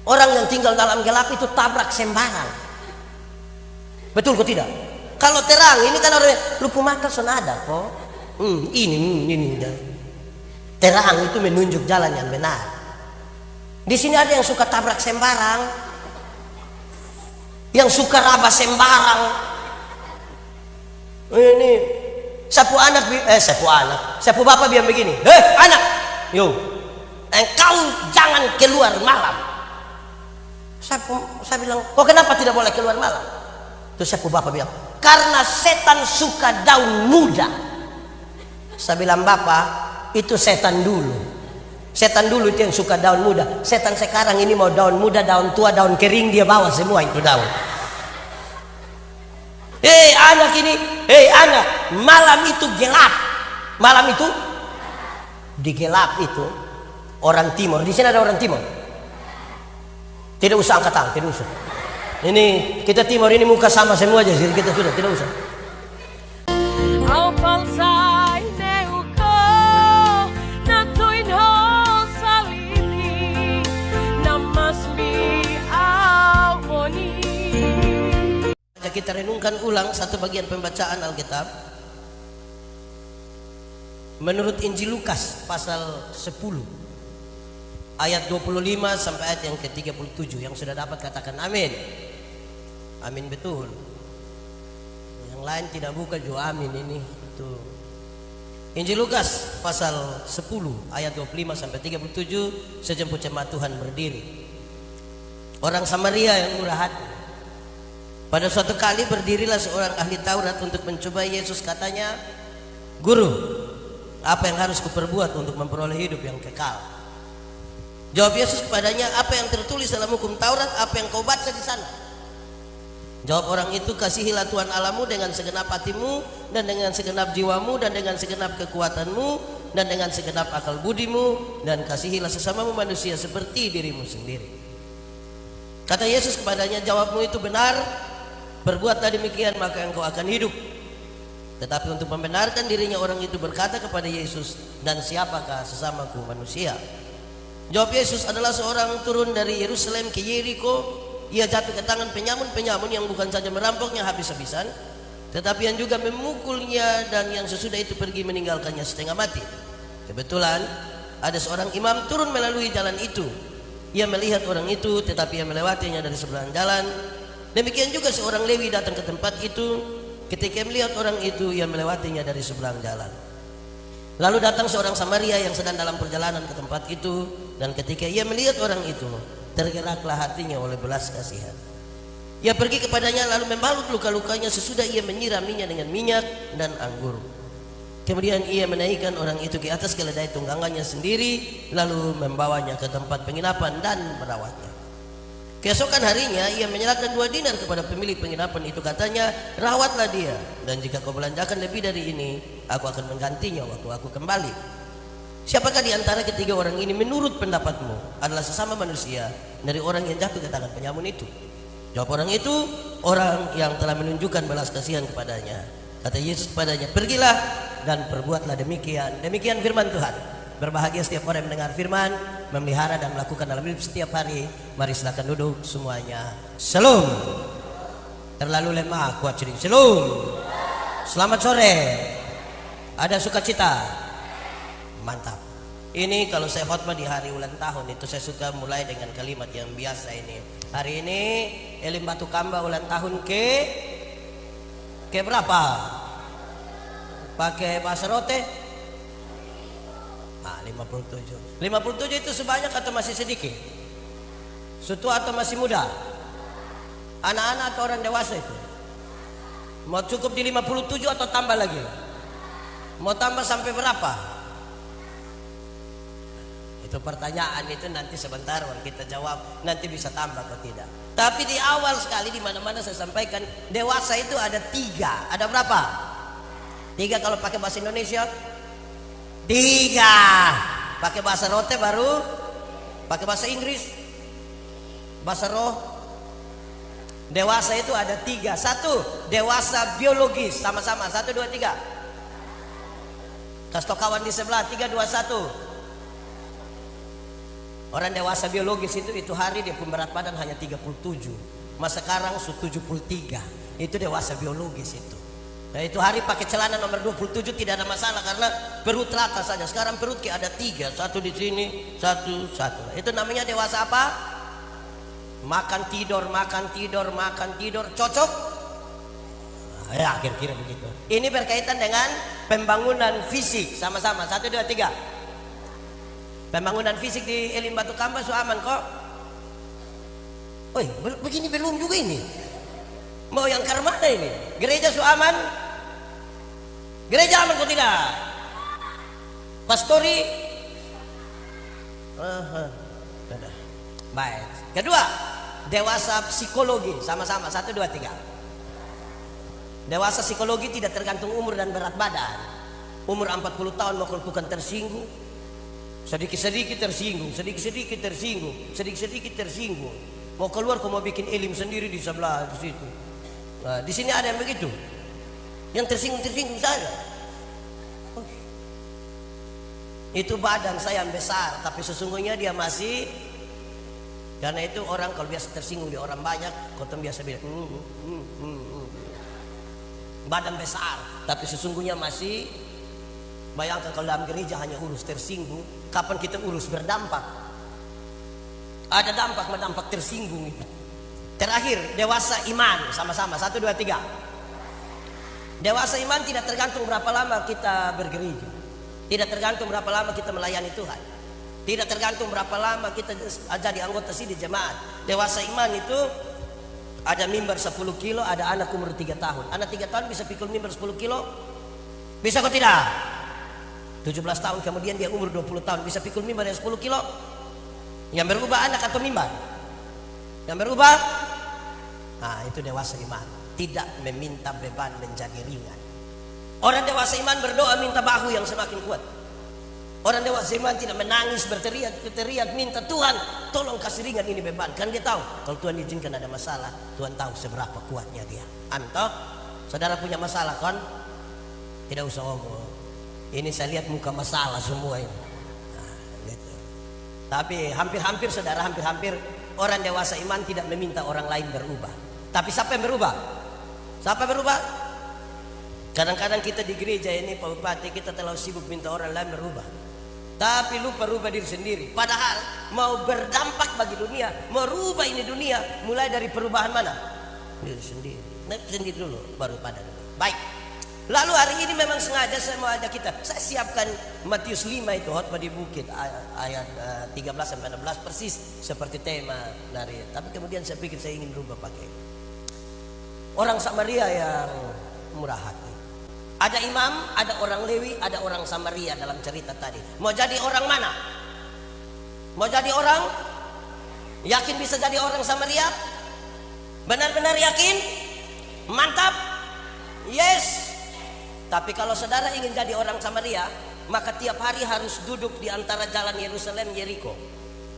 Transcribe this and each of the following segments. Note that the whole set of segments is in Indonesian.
Orang yang tinggal dalam gelap itu tabrak sembarang. Betul kok tidak? Kalau terang ini kan orang lupa mata sonada kok. Ini terang itu menunjuk jalan yang benar. Di sini ada yang suka tabrak sembarang, yang suka raba sembarang. Ini sapu bapak bilang begini, anak, yo, engkau jangan keluar malam. Saya bilang, kok kenapa tidak boleh keluar malam? Terus sapu bapak bilang, karena setan suka daun muda. Saya bilang, bapak, itu setan dulu. Setan dulu itu yang suka daun muda. Setan sekarang ini mau daun muda, daun tua, daun kering, dia bawa semua itu daun. Anak ini, anak, malam itu gelap. Malam itu di gelap itu orang timur. Di sini ada orang timur. Tidak usah angkat tangan, tidak usah. Ini kita timur ini muka sama semua aja, jadi kita sudah tidak usah. Kita renungkan ulang satu bagian pembacaan Alkitab menurut Injil Lukas pasal 10 ayat 25 sampai ayat yang ke-37. Yang sudah dapat katakan amin. Amin betul. Yang lain tidak buka juga amin ini. Itu Injil Lukas pasal 10 ayat 25 sampai 37. Sejemput jemaat Tuhan berdiri. Orang Samaria yang murah hati. Pada suatu kali berdirilah seorang ahli Taurat untuk mencoba Yesus. Katanya, Guru, apa yang harus kuperbuat untuk memperoleh hidup yang kekal? Jawab Yesus kepadanya, apa yang tertulis dalam hukum Taurat, apa yang kau baca di sana? Jawab orang itu, kasihilah Tuhan Allahmu dengan segenap hatimu, dan dengan segenap jiwamu, dan dengan segenap kekuatanmu, dan dengan segenap akal budimu, dan kasihilah sesamamu manusia seperti dirimu sendiri. Kata Yesus kepadanya, jawabmu itu benar. Berbuatlah demikian maka engkau akan hidup. Tetapi untuk membenarkan dirinya orang itu berkata kepada Yesus, dan siapakah sesamaku manusia? Jawab Yesus, adalah seorang turun dari Yerusalem ke Yeriko. Ia jatuh ke tangan penyamun-penyamun yang bukan saja merampoknya habis-habisan, tetapi yang juga memukulnya, dan yang sesudah itu pergi meninggalkannya setengah mati. Kebetulan ada seorang imam turun melalui jalan itu. Ia melihat orang itu, tetapi ia melewatinya dari seberang jalan. Demikian juga seorang Lewi datang ke tempat itu. Ketika melihat orang itu, ia melewatinya dari seberang jalan. Lalu datang seorang Samaria yang sedang dalam perjalanan ke tempat itu, dan ketika ia melihat orang itu, tergeraklah hatinya oleh belas kasihan. Ia pergi kepadanya lalu membalut luka-lukanya, sesudah ia menyiraminya dengan minyak dan anggur. Kemudian ia menaikkan orang itu ke atas keledai tunggangannya sendiri, lalu membawanya ke tempat penginapan dan merawatnya. Keesokan harinya ia menyerahkan 2 dinar kepada pemilik penginapan itu. Katanya, rawatlah dia, dan jika kau belanjakan lebih dari ini, aku akan menggantinya waktu aku kembali. Siapakah di antara ketiga orang ini menurut pendapatmu adalah sesama manusia dari orang yang jatuh ke tangan penyamun itu? Jawab orang itu, orang yang telah menunjukkan belas kasihan kepadanya. Kata Yesus kepadanya, pergilah dan perbuatlah demikian. Demikian firman Tuhan. Berbahagia setiap orang yang mendengar firman, memelihara dan melakukan dalam hidup setiap hari. Mari silakan duduk semuanya. Shalom. Terlalu lemah, kuat sering. Shalom. Selamat sore. Ada sukacita? Mantap. Ini kalau saya khotbah di hari ulang tahun itu saya suka mulai dengan kalimat yang biasa ini. Hari ini Elim Batu Kamba ulang tahun ke berapa? Pakai bahasa rote? 57. 57 itu sebanyak atau masih sedikit? Setua atau masih muda? Anak-anak atau orang dewasa itu? Mau cukup di 57 atau tambah lagi? Mau tambah sampai berapa? Itu pertanyaan itu nanti sebentar kita jawab, nanti bisa tambah atau tidak. Tapi di awal sekali di mana-mana saya sampaikan, dewasa itu ada 3. Ada berapa? 3 kalau pakai bahasa Indonesia. 3. Pakai bahasa rote baru. Pakai bahasa Inggris. Bahasa roh. Dewasa itu ada 3. 1, dewasa biologis. Sama-sama. 1, 2, 3. Kasih tau kawan di sebelah. 3, 2, 1. Orang dewasa biologis itu hari dia pun berat badan hanya 37. Mas sekarang 73. Itu dewasa biologis itu. Nah, itu hari pakai celana nomor 27 tidak ada masalah karena perut rata saja. Sekarang perut kayak ada 3, satu di sini, satu. Itu namanya dewasa apa? Makan tidur, cocok? Ya kira-kira begitu. Ini berkaitan dengan pembangunan fisik sama-sama. 1, 2, 3. Pembangunan fisik di Elim Batu Kamba su aman kok. Oi, begini belum juga ini. Mau yang ke mana ini? Gereja su aman? Gereja aman kok tidak? Pastori? Baik. Kedua, dewasa psikologi sama-sama. 1, 2, 3. Dewasa psikologi tidak tergantung umur dan berat badan. Umur 40 tahun mau bukan tersinggung. Sedikit-sedikit tersinggung. Mau keluar kau mau bikin elim sendiri di sebelah di situ. Nah, di sini ada yang begitu. Yang tersinggung saja. Itu badan saya yang besar, tapi sesungguhnya dia masih. Karena itu orang kalau biasa tersinggung di orang banyak, kau biasa bilang badan besar, tapi sesungguhnya masih. Bayangkan kalau dalam gereja hanya urus tersinggung, kapan kita urus berdampak? Ada dampak tersinggung itu. Terakhir, dewasa iman sama-sama. 1, 2, 3. Dewasa iman tidak tergantung berapa lama kita bergereja, tidak tergantung berapa lama kita melayani Tuhan, tidak tergantung berapa lama kita jadi anggota di jemaat. Dewasa iman itu ada mimbar 10 kilo, ada anak umur 3 tahun. Anak 3 tahun bisa pikul mimbar 10 kilo? Bisa kok tidak? 17 tahun kemudian dia umur 20 tahun bisa pikul mimbar yang 10 kilo. Yang berubah anak atau mimbar? Yang berubah? Nah, itu dewasa iman. Tidak meminta beban menjadi ringan. Orang dewasa iman berdoa minta bahu yang semakin kuat. Orang dewasa iman tidak menangis berteriak minta Tuhan tolong kasih ringan ini beban. Kan dia tahu kalau Tuhan izinkan ada masalah, Tuhan tahu seberapa kuatnya dia. Anto, saudara punya masalah kan? Tidak usah ngomong. Ini saya lihat muka masalah semua ini. Nah, gitu. Tapi hampir-hampir saudara, hampir-hampir orang dewasa iman tidak meminta orang lain berubah. Tapi siapa yang berubah? Siapa yang berubah? Kadang-kadang kita di gereja ini Pak Bupati kita terlalu sibuk minta orang lain berubah. Tapi lupa rubah diri sendiri. Padahal mau berdampak bagi dunia, mau rubah ini dunia, mulai dari perubahan mana? Diri sendiri. Nah, sendiri dulu baru pada dulu. Baik. Lalu hari ini memang sengaja saya mau ajak kita. Saya siapkan Matius 5 itu khotbah di bukit ayat 13 sampai 16 persis seperti tema dari. Tapi kemudian saya pikir saya ingin berubah pakai orang Samaria yang murah hati. Ada imam, ada orang Lewi, ada orang Samaria dalam cerita tadi. Mau jadi orang mana? Mau jadi orang? Yakin bisa jadi orang Samaria? Benar-benar yakin? Mantap? Yes. Tapi kalau saudara ingin jadi orang Samaria, maka tiap hari harus duduk di antara jalan Yerusalem Yeriko.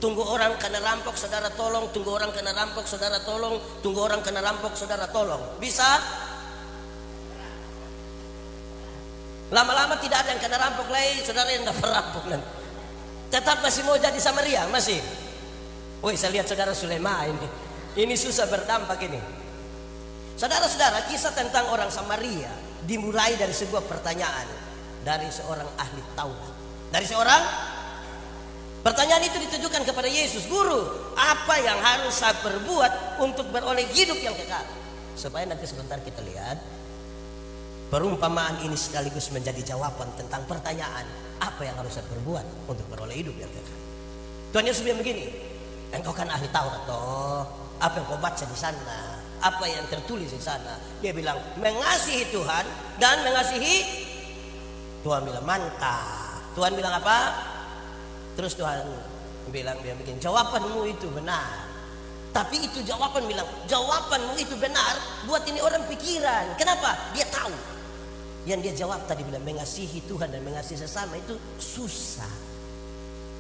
Tunggu orang kena rampok, saudara tolong. Tunggu orang kena rampok, saudara tolong. Tunggu orang kena rampok, saudara tolong. Bisa? Lama-lama tidak ada yang kena rampok lagi, saudara yang dapat rampok nanti. Tetap masih mau jadi Samaria, masih. Woi, saya lihat saudara Sulaiman ini. Ini susah berdampak ini. Saudara-saudara, kisah tentang orang Samaria dimulai dari sebuah pertanyaan dari seorang ahli Taurat. Dari seorang pertanyaan itu ditujukan kepada Yesus, Guru, apa yang harus saya perbuat untuk beroleh hidup yang kekal? Supaya nanti sebentar kita lihat perumpamaan ini sekaligus menjadi jawaban tentang pertanyaan apa yang harus saya perbuat untuk beroleh hidup yang kekal. Tuhan Yesus bilang begini, engkau kan ahli Taurat toh, apa yang kau baca di sana? Apa yang tertulis di sana? Dia bilang mengasihi Tuhan dan mengasihi. Tuhan bilang mantap. Tuhan bilang apa? Terus Tuhan bilang dia bikin jawabanmu itu benar. Tapi itu jawaban bilang jawabanmu itu benar buat ini orang pikiran. Kenapa? Dia tahu. Yang dia jawab tadi bilang mengasihi Tuhan dan mengasihi sesama itu susah.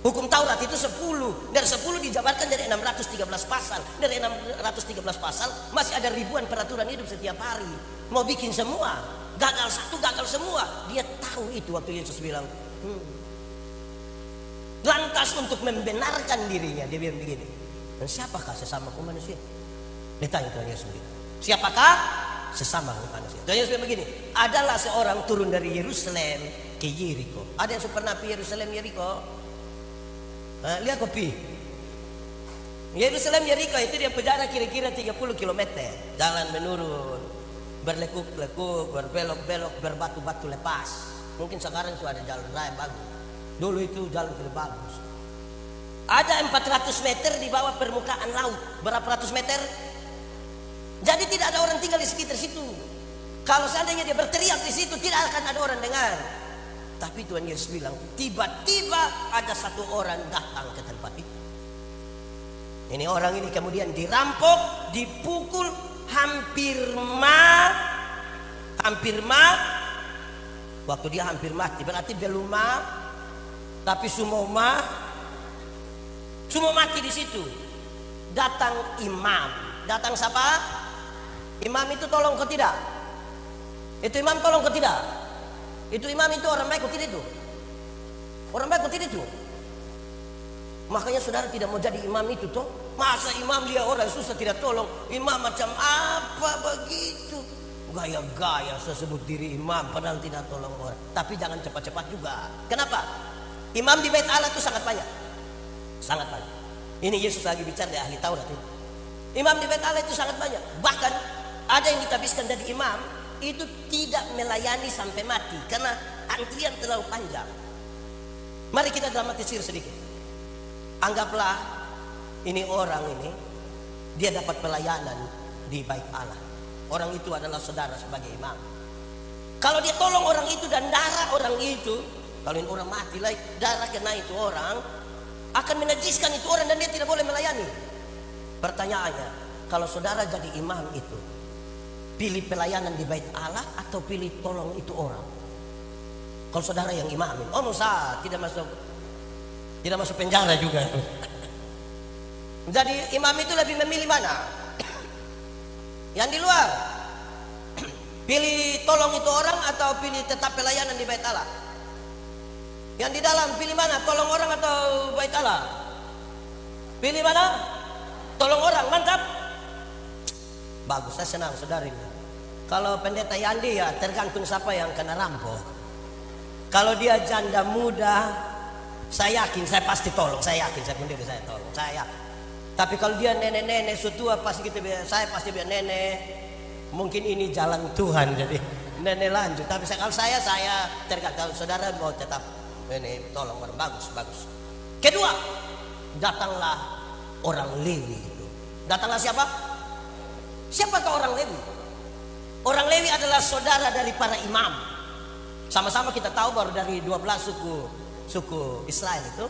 Hukum Taurat itu 10. Dari 10 dijabarkan dari 613 pasal. Dari 613 pasal masih ada ribuan peraturan hidup setiap hari. Mau bikin semua, gagal satu, gagal semua. Dia tahu itu waktu Yesus bilang Lantas untuk membenarkan dirinya dia bilang begini, dan siapakah sesamaku manusia? Dia tanya Tuhan Yesus begitu. Siapakah sesama manusia? Tuhan Yesus bilang begini, adalah seorang turun dari Yerusalem ke Yeriko. Ada yang pernah pergi Yerusalem Yeriko? Lihat kopi. Yerusalem Yeriko itu dia berjarak kira-kira 30 km. Jalan menurun, berlekuk-lekuk, berbelok-belok, berbatu-batu lepas. Mungkin sekarang sudah ada jalan raya bagus. Dulu itu jalan tidak bagus. Ada 400 meter di bawah permukaan laut. Berapa ratus meter? Jadi tidak ada orang tinggal di sekitar situ. Kalau seandainya dia berteriak di situ, tidak akan ada orang dengar. Tapi Tuhan Yesus bilang, tiba-tiba ada satu orang datang ke tempat itu. Ini orang ini kemudian dirampok, dipukul, hampir waktu dia hampir mati, berarti belum tapi semua mati di situ. Datang imam. Datang siapa? Imam itu tolong kau tidak? Itu imam tolong kau tidak? Itu imam itu orang baik kau tidak itu? Orang baik kau tidak itu? Makanya saudara tidak mau jadi imam itu toh? Masa imam dia orang susah tidak tolong? Imam macam apa begitu? Gaya-gaya sebut diri imam padahal tidak tolong orang. Tapi jangan cepat-cepat juga. Kenapa? Imam di bait Allah itu sangat banyak. Sangat banyak. Ini Yesus lagi bicara di ahli Taurat ini. Imam di bait Allah itu sangat banyak. Bahkan ada yang ditabiskan dari imam itu tidak melayani sampai mati karena antrian terlalu panjang. Mari kita dramatisir sedikit. Anggaplah ini orang ini dia dapat pelayanan di bait Allah. Orang itu adalah saudara sebagai imam. Kalau dia tolong orang itu dan darah orang itu, kalau ini orang mati lagi, darah kena itu orang akan menajiskan itu orang dan dia tidak boleh melayani. Pertanyaannya, kalau saudara jadi imam itu, pilih pelayanan di bait Allah atau pilih tolong itu orang? Kalau saudara yang imamin, Musa tidak masuk penjara juga. Jadi imam itu lebih memilih mana? Yang di luar. Pilih tolong itu orang atau pilih tetap pelayanan di bait Allah? Yang di dalam pilih mana? Tolong orang atau bait Allah? Pilih mana? Tolong orang, mantap. Bagus, saya senang saudari. Kalau pendeta Yandi ya tergantung siapa yang kena rampok. Kalau dia janda muda, saya yakin saya pasti tolong. Saya yakin saya pendeta saya tolong. Saya yakin. Tapi kalau dia nenek-nenek sutua pasti kita saya pasti biar nenek. Mungkin ini jalan Tuhan jadi nenek lanjut. Tapi kalau saya tergantung. Kalau saudara mau tetap ini tolong orang bagus. Kedua, datanglah orang Lewi itu. Datanglah siapa? Siapakah orang Lewi? Orang Lewi adalah saudara dari para imam. Sama-sama kita tahu baru dari 12 suku Israel itu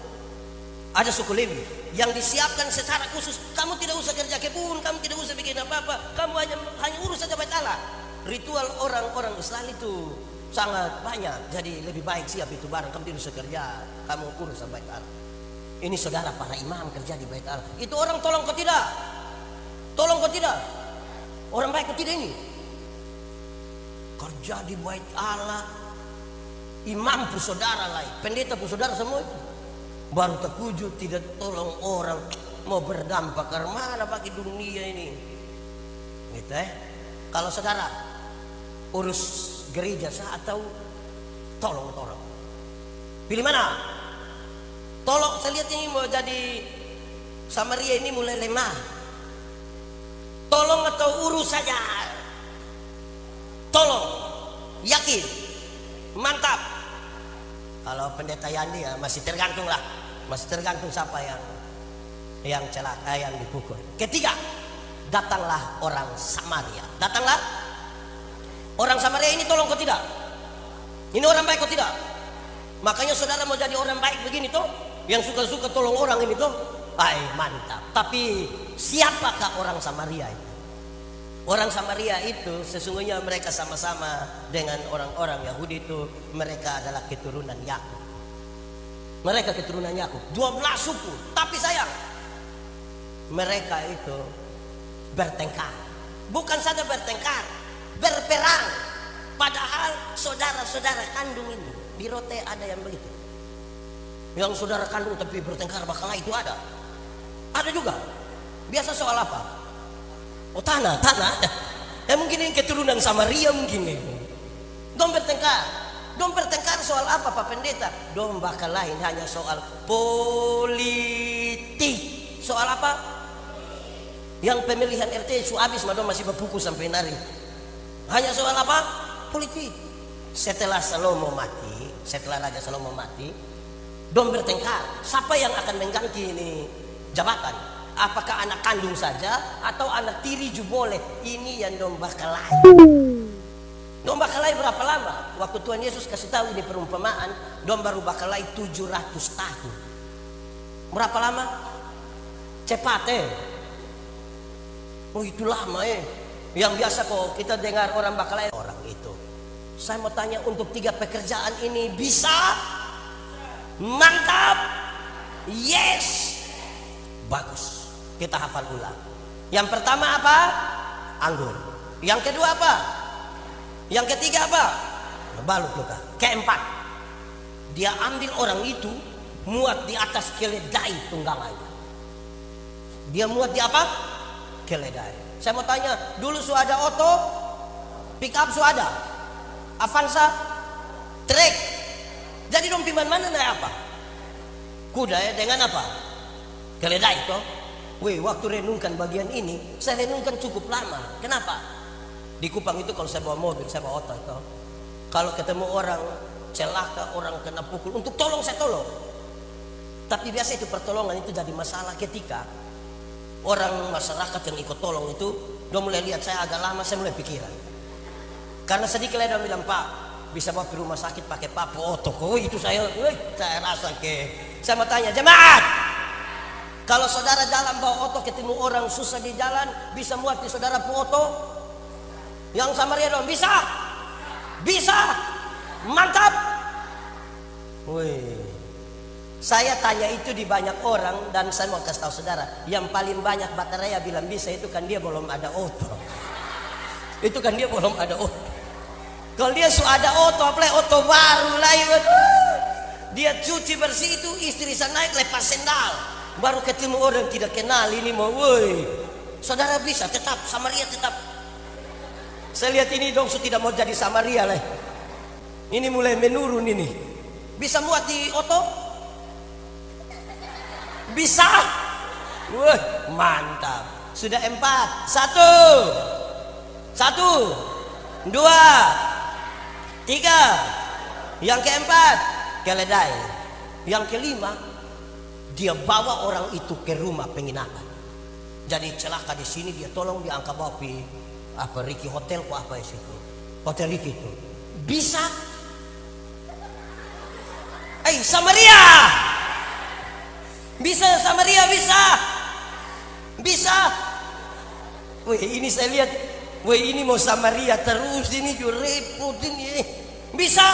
ada suku Lewi yang disiapkan secara khusus. Kamu tidak usah kerja kebun, kamu tidak usah bikin apa-apa, kamu hanya urus saja bait Allah. Ritual orang-orang Israel itu sangat banyak. Jadi lebih baik siap itu barang. Kamu tidak usah kerja, kamu urus bait Allah. Ini saudara para imam kerja di bait Allah. Itu orang tolong kau tidak? Tolong kau tidak? Orang baik kau tidak ini? Kerja di bait Allah. Imam pun saudara lain, pendeta pun saudara semua itu. Baru terwujud tidak tolong orang, mau berdampak ke mana bagi dunia ini. Gitu Kalau saudara urus gereja atau tolong orang, pilih mana? Tolong, saya lihat ini mau jadi Samaria ini mulai lemah. Tolong atau urus saja? Tolong, yakin, mantap. Kalau pendeta Yandi ya masih tergantung siapa yang celaka, yang dipukul. Ketiga, datanglah orang Samaria. Datanglah orang Samaria ini tolong kau tidak? Ini orang baik kau tidak? Makanya saudara mau jadi orang baik begini tuh, yang suka-suka tolong orang ini tuh, mantap. Tapi siapakah orang Samaria itu? Orang Samaria itu sesungguhnya mereka sama-sama dengan orang-orang Yahudi itu, mereka adalah keturunan Yakub. Mereka keturunan Yakub, 12 suku. Tapi sayang, mereka itu bertengkar. Bukan saja bertengkar, berperang. Padahal saudara-saudara kandung ini, di Rote ada yang begitu. Yang saudara kandung tapi bertengkar bakalahi itu ada. Ada juga. Biasa soal apa? Oh tanah. Mungkin yang keturunan Samaria mungkin itu. Dong bertengkar soal apa Pak Pendeta? Dong bakalahi hanya soal politik. Soal apa? Yang pemilihan RT su habis madom masih berpuku sampai nari. Hanya soal apa? Politik. Setelah Raja Salomo mati, dong bertengkar. Siapa yang akan mengganti ini jabatan? Apakah anak kandung saja atau anak tiri juga boleh? Ini yang dong bakalahi. Dong bakalahi berapa lama? Waktu Tuhan Yesus kasih tahu ini perumpamaan, dong baru bakalahi 700 tahun. Berapa lama? Cepat Oh itu lama Yang biasa kok kita dengar orang bakalahi orang itu. Saya mau tanya, untuk 3 pekerjaan ini bisa? Mantap. Yes. Bagus. Kita hafal ulang. Yang pertama apa? Anggur. Yang kedua apa? Yang ketiga apa? Balut juga. Keempat, dia ambil orang itu, muat di atas keledai tunggangannya. Dia muat di apa? Keledai. Saya mau tanya, dulu sudah ada Oto, pick up sudah ada, Avanza, trek. Jadi dong piman mana naik apa? Kuda dengan apa? Keledai toh. Waktu renungkan bagian ini, saya renungkan cukup lama. Kenapa? Di Kupang itu kalau saya bawa mobil, saya bawa Oto itu, kalau ketemu orang celaka, orang kena pukul, untuk tolong saya tolong. Tapi biasa itu pertolongan itu jadi masalah ketika orang masyarakat yang ikut tolong itu, dia mulai lihat saya agak lama, saya mulai pikiran. Karena sedikit dia bilang, Pak, bisa bawa ke rumah sakit pakai papo Oto. Itu saya rasa saya mau tanya, jemaat, kalau saudara jalan bawa Oto ketemu orang susah di jalan, bisa muat di saudara pu Oto? Yang Samaria dong, bisa? Bisa? Mantap. Saya tanya itu di banyak orang, dan saya mau kasih tahu saudara, yang paling banyak baterai bilang bisa itu kan dia belum ada Oto. Itu kan dia belum ada Oto. Kalau dia sudah ada Oto, apalagi Oto baru lah, dia cuci bersih itu, istri saya naik lepas sendal, baru ketemu orang tidak kenal ini mau, saudara bisa tetap Samaria tetap. Saya lihat ini dong sudah tidak mau jadi Samaria lah. Ini mulai menurun ini. Bisa muat di Oto? Bisa? Mantap. Sudah 4. 1, 2, 3. Yang keempat, keledai. Yang kelima, dia bawa orang itu ke rumah penginapan. Jadi celaka di sini, dia tolong diangkat bawa apa Ricky Hotel kok apa itu? Hotel Ricky itu. Bisa? Samaria. Bisa Samaria bisa. Bisa. Ini saya lihat, ini mau Samaria terus ini juga repot ini. Bisa?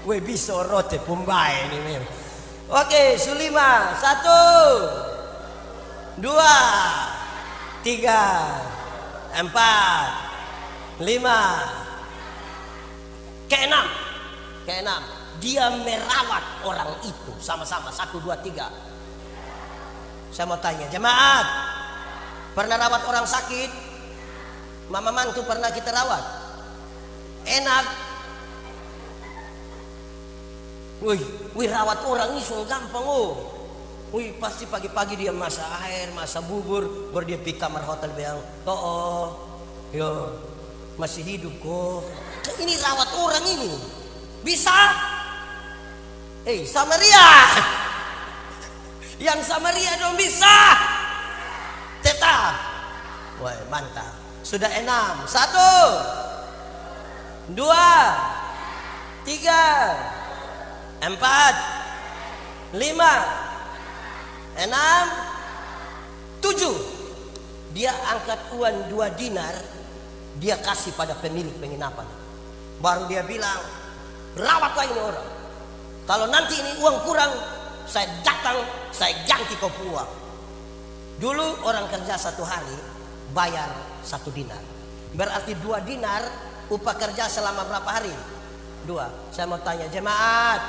Bisa rote Pumbai ini. Oke, Sulima. 1, 2, 3, 4, 5. Keenam, dia merawat orang itu sama-sama. 1, 2, 3. Saya mau tanya, jemaat, pernah rawat orang sakit? Mama mantu pernah kita rawat? Enak. Rawat orang ini so gampang pasti pagi-pagi dia masak air, masak bubur, baru dia pergi kamar hotel bilang, masih hidup kok. Ini rawat orang ini. Bisa? Samaria. Yang Samaria dong bisa. Tetap. Mantap. Sudah 6. 1, 2, 3, 4, 5, 6, 7. Dia angkat uang 2 dinar, dia kasih pada pemilik penginapan. Baru dia bilang, rawatlah ini orang. Kalau nanti ini uang kurang, saya datang, saya ganti kau uang. Dulu orang kerja 1 hari bayar 1 dinar. Berarti 2 dinar upah kerja selama berapa hari? 2. Saya mau tanya jemaat,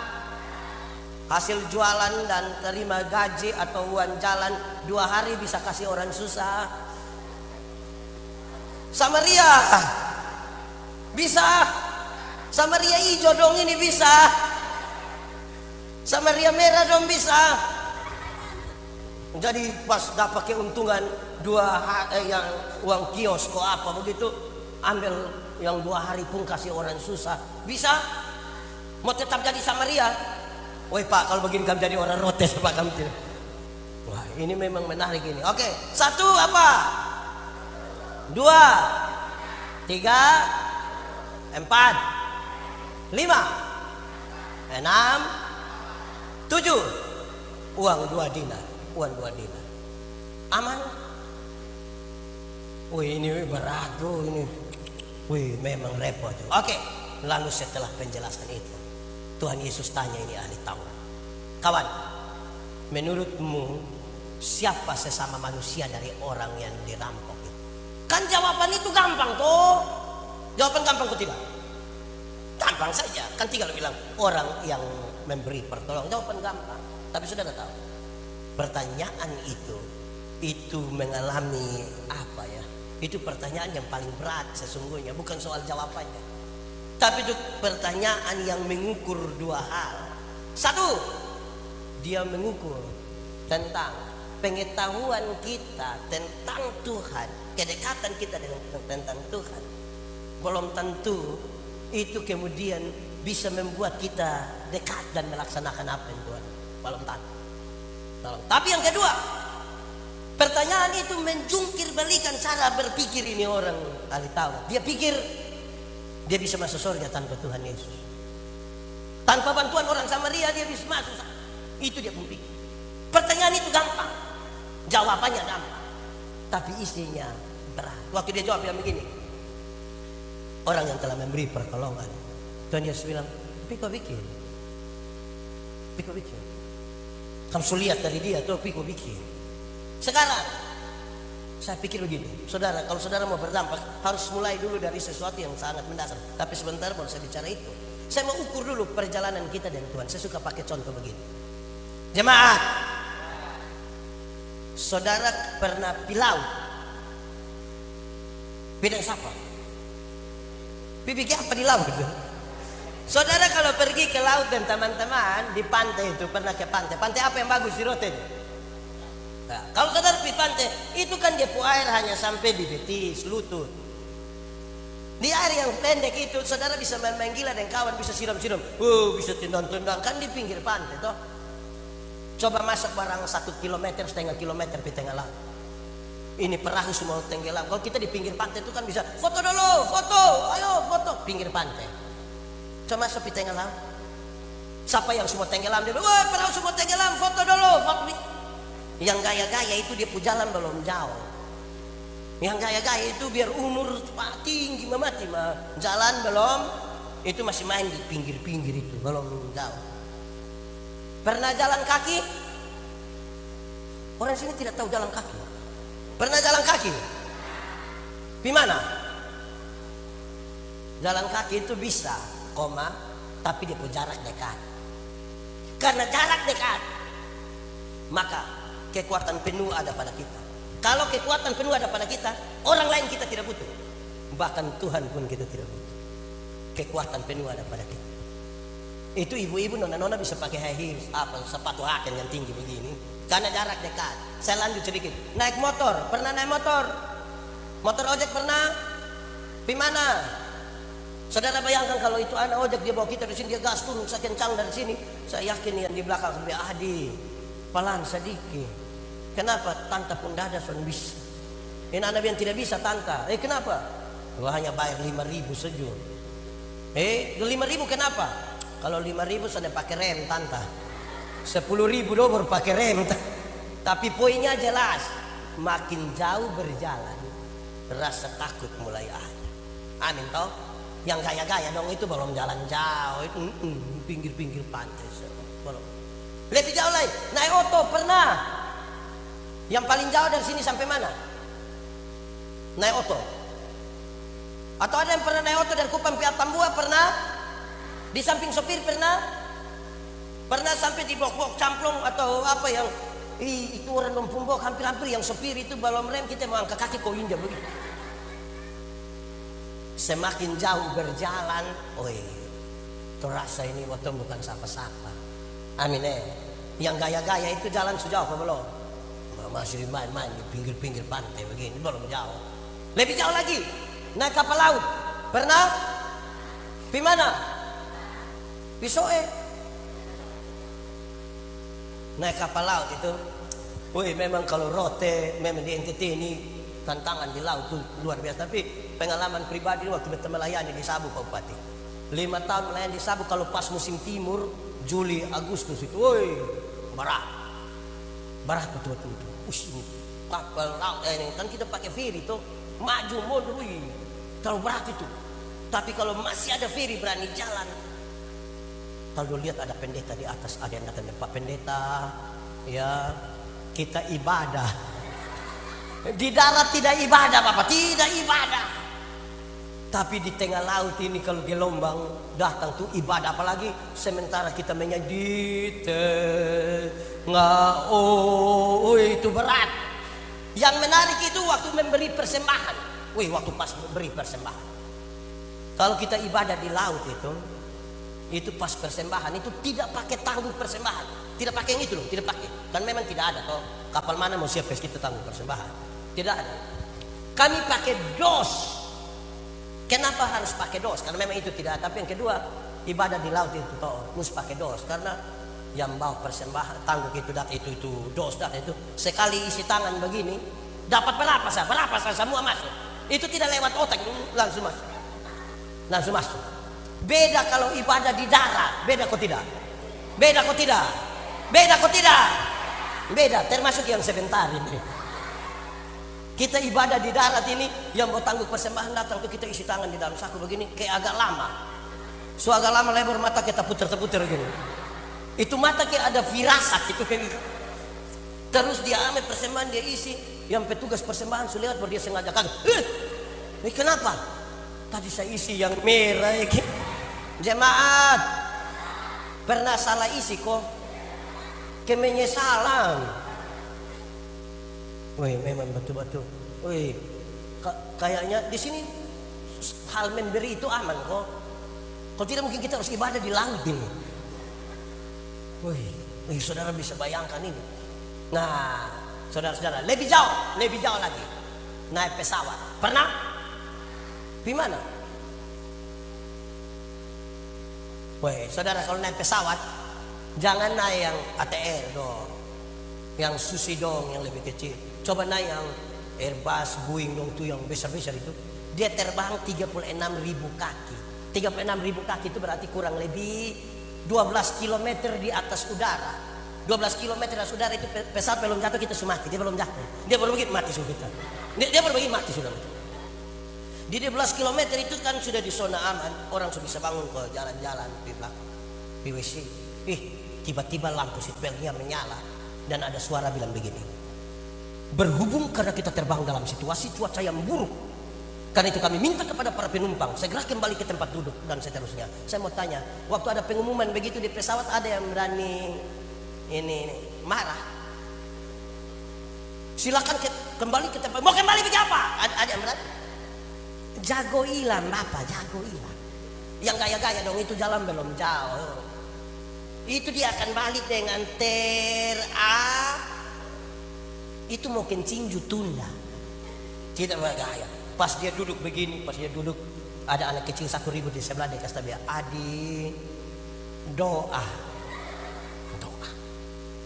hasil jualan dan terima gaji atau uang jalan 2 hari bisa kasih orang susah. Samaria bisa. Samaria hijau dong ini bisa. Samaria merah dong bisa. Jadi pas dapat keuntungan yang uang kios kok apa begitu, ambil yang 2 hari pun kasih orang susah. Bisa? Mau tetap jadi Samaria? Woi Pak, kalau begini kamu jadi orang rotes Pak kamu tidak. Wah ini memang menarik ini. Oke, 1 apa? 2, 3, 4, 5, 6, 7. Uang 2 dinar. Uang 2 dinar. Aman? Wih ini berat tuh ini. Wih memang repot. Oke, lalu setelah penjelasan itu Tuhan Yesus tanya ini ahli Taurat, kawan, menurutmu siapa sesama manusia dari orang yang dirampok itu? Kan jawaban itu gampang toh. Jawaban gampang kok tidak? Gampang saja. Kan tinggal bilang orang yang memberi pertolongan. Jawaban gampang. Tapi saudara tahu, pertanyaan itu mengalami apa ya? Itu pertanyaan yang paling berat sesungguhnya, bukan soal jawabannya. Tapi itu pertanyaan yang mengukur 2 hal. 1, dia mengukur tentang pengetahuan kita tentang Tuhan, kedekatan kita tentang Tuhan. Belum tentu itu kemudian bisa membuat kita dekat dan melaksanakan apa yang Tuhan. Belum tentu. Tapi yang kedua, pertanyaan itu menjungkir balikan cara berpikir ini orang ahli Taurat. Dia pikir dia bisa masuk surga tanpa Tuhan Yesus. Tanpa bantuan orang Samaria dia bisa masuk. Itu dia berpikir. Pertanyaan itu gampang, jawabannya gampang, tapi isinya berat. Waktu dia jawab bilang begini, orang yang telah memberi pertolongan, Tuhan Yesus bilang, pikir. Kamu lihat dari dia tuh pikir. Sekarang saya pikir begini, saudara, kalau saudara mau berdampak harus mulai dulu dari sesuatu yang sangat mendasar. Tapi sebentar baru saya bicara itu, saya mau ukur dulu perjalanan kita dengan Tuhan. Saya suka pakai contoh begini. Jemaat, saudara pernah pilau? Bidang siapa? Bikin apa di laut? Saudara kalau pergi ke laut dan teman-teman di pantai itu, pernah ke pantai apa yang bagus di Roten? Nah, kalau saudara pergi pantai, itu kan dia air hanya sampai di betis, lutut. Di air yang pendek itu, saudara bisa main gila dan kawan bisa siram-siram. Bisa tendang-tendang, kan di pinggir pantai toh. Coba masuk barang 1 kilometer, setengah kilometer di tengah laut. Ini perahu semua tenggelam. Kalau kita di pinggir pantai itu kan bisa foto dulu, ayo foto. Pinggir pantai. Coba masuk di tengah laut. Siapa yang semua tenggelam? Dia bilang, wah perahu semua tenggelam, foto dulu, foto. Yang gaya-gaya itu dia jalan belum jauh. Yang gaya-gaya itu biar umur tinggi mati mah jalan belum, itu masih main di pinggir-pinggir itu belum jauh. Pernah jalan kaki? Orang sini tidak tahu jalan kaki. Pernah jalan kaki? Di mana? Jalan kaki itu bisa, tapi dia punya jarak dekat. Karena jarak dekat, maka kekuatan penuh ada pada kita. Kalau kekuatan penuh ada pada kita, orang lain kita tidak butuh. Bahkan Tuhan pun kita tidak butuh. Kekuatan penuh ada pada kita. Itu ibu-ibu, nona-nona bisa pakai high heels, sepatu haken yang tinggi begini, karena jarak dekat. Saya lanjut sedikit. Naik motor, pernah naik motor? Motor ojek pernah? Di mana? Saudara bayangkan kalau itu anak ojek dia bawa kita di sini, dia gas turun sekencang dari sini. Saya yakin yang di belakang lebih pelan sedikit. Kenapa? Tanta pun dah ada sudah bisa. Ini anak yang tidak bisa tanta. Kenapa? Wah hanya bayar 5.000 saja. 5.000 kenapa? Kalau 5.000 sudah pakai rem tanta. 10.000 baru pakai rem. Tapi poinnya jelas, makin jauh berjalan, rasa takut mulai ada. Amin toh? Yang gaya-gaya dong itu belum jalan jauh, itu pinggir-pinggir pantai belum. Lebih jauh lagi, naik oto pernah? Yang paling jauh dari sini sampai mana? Naik oto? Atau ada yang pernah naik oto dari Kupang Piat Tambua pernah? Di samping sopir pernah? Pernah sampai di bok-bok camplong atau apa yang itu orang nompumbok hampir-hampir yang sopir itu belum rem kita mau angkat kaki kau injak begitu. Semakin jauh berjalan, oi, terasa ini waktu bukan sapa-sapa. Amin Yang gaya-gaya itu jalan sejauh apa belum? Masih main-main di pinggir-pinggir pantai begini, belum jauh. Lebih jauh lagi, naik kapal laut. Pernah? Di mana? Pisoe. Naik kapal laut itu, wih memang kalau rote, memang di NTT ini tantangan di laut tuh luar biasa. Tapi pengalaman pribadi waktu kita melayani di Sabu Pak Bupati, 5 tahun melayani di Sabu, kalau pas musim timur, Juli, Agustus itu, wih berat betul-betul. Ini kapal laut ini kan kita pakai ferry tuh, maju mundur, wih terlalu berat itu. Tapi kalau masih ada ferry berani jalan. Kalau lihat ada pendeta di atas, ada yang datang Pak Pendeta, ya kita ibadah. Di darat tidak ibadah Bapak, tidak ibadah. Tapi di tengah laut ini kalau gelombang datang tuh ibadah, apalagi sementara kita menyanyi di tengah, itu berat. Yang menarik itu waktu memberi persembahan. Waktu pas memberi persembahan. Kalau kita ibadah di laut itu pas persembahan itu tidak pakai tangguh persembahan, tidak pakai yang itu loh, tidak pakai, kan memang tidak ada toh kapal mana mau siap kita tangguh persembahan, tidak ada. Kami pakai dos. Kenapa harus pakai dos? Karena memang itu tidak ada. Tapi yang kedua, ibadah di laut itu toh harus pakai dos, karena yang bawa persembahan tangguh itu dos itu sekali isi tangan begini dapat berapa semua masuk, itu tidak lewat otak, langsung masuk. Beda kalau ibadah di darat, beda kok tidak? Beda, termasuk yang sebentar ini. Kita ibadah di darat ini, yang mau tangguh persembahan datang tuh kita isi tangan di dalam saku begini, kayak agak lama. Agak lama lebar mata kita puter-puter gini. Itu mata kayak ada firasat itu kayak gitu. Terus dia ambil persembahan, dia isi, yang petugas persembahan sudah lewat baru dia sengaja kaget. Ini kenapa? Tadi saya isi yang merah gitu. Jemaat, pernah salah isi kok, kemenyesalan. Memang betul-betul. Kayaknya di sini hal memberi itu aman kok. Kalau tidak mungkin kita harus ibadah di laut ini. Saudara bisa bayangkan ini. Nah, saudara-saudara, lebih jauh lagi. Naik pesawat. Pernah? Di mana? Saudara kalau naik pesawat jangan naik yang ATR dong, yang Susi dong, yang lebih kecil. Coba naik yang Airbus, Boeing dong tuh yang besar-besar itu. Dia terbang 36.000 kaki. 36.000 kaki itu berarti kurang lebih 12 km di atas udara. 12 km di atas udara itu pesawat belum jatuh kita sudah mati. Dia belum jatuh. Dia baru begitu mati sudah kita. Dia baru begitu mati sudah. Di 12 km itu kan sudah di zona aman, orang sudah bisa bangun ke jalan-jalan di belakang, di WC. Tiba-tiba lampu seatbeltnya menyala dan ada suara bilang begini. Berhubung karena kita terbang dalam situasi cuaca yang buruk, karena itu kami minta kepada para penumpang segera kembali ke tempat duduk dan seterusnya. Saya mau tanya, waktu ada pengumuman begitu di pesawat ada yang berani ini marah? Silakan kembali ke tempat. Mau kembali ke apa? Ada yang berani? Jago hilang Bapak, jago hilang. Yang gaya-gaya dong itu jalan belum jauh. Itu dia akan balik dengan itu mau kencinju tunda. Tidak bergaya. Pas dia duduk begini, ada anak kecil 1.000 di sebelah dia kasih dia, Adi doa.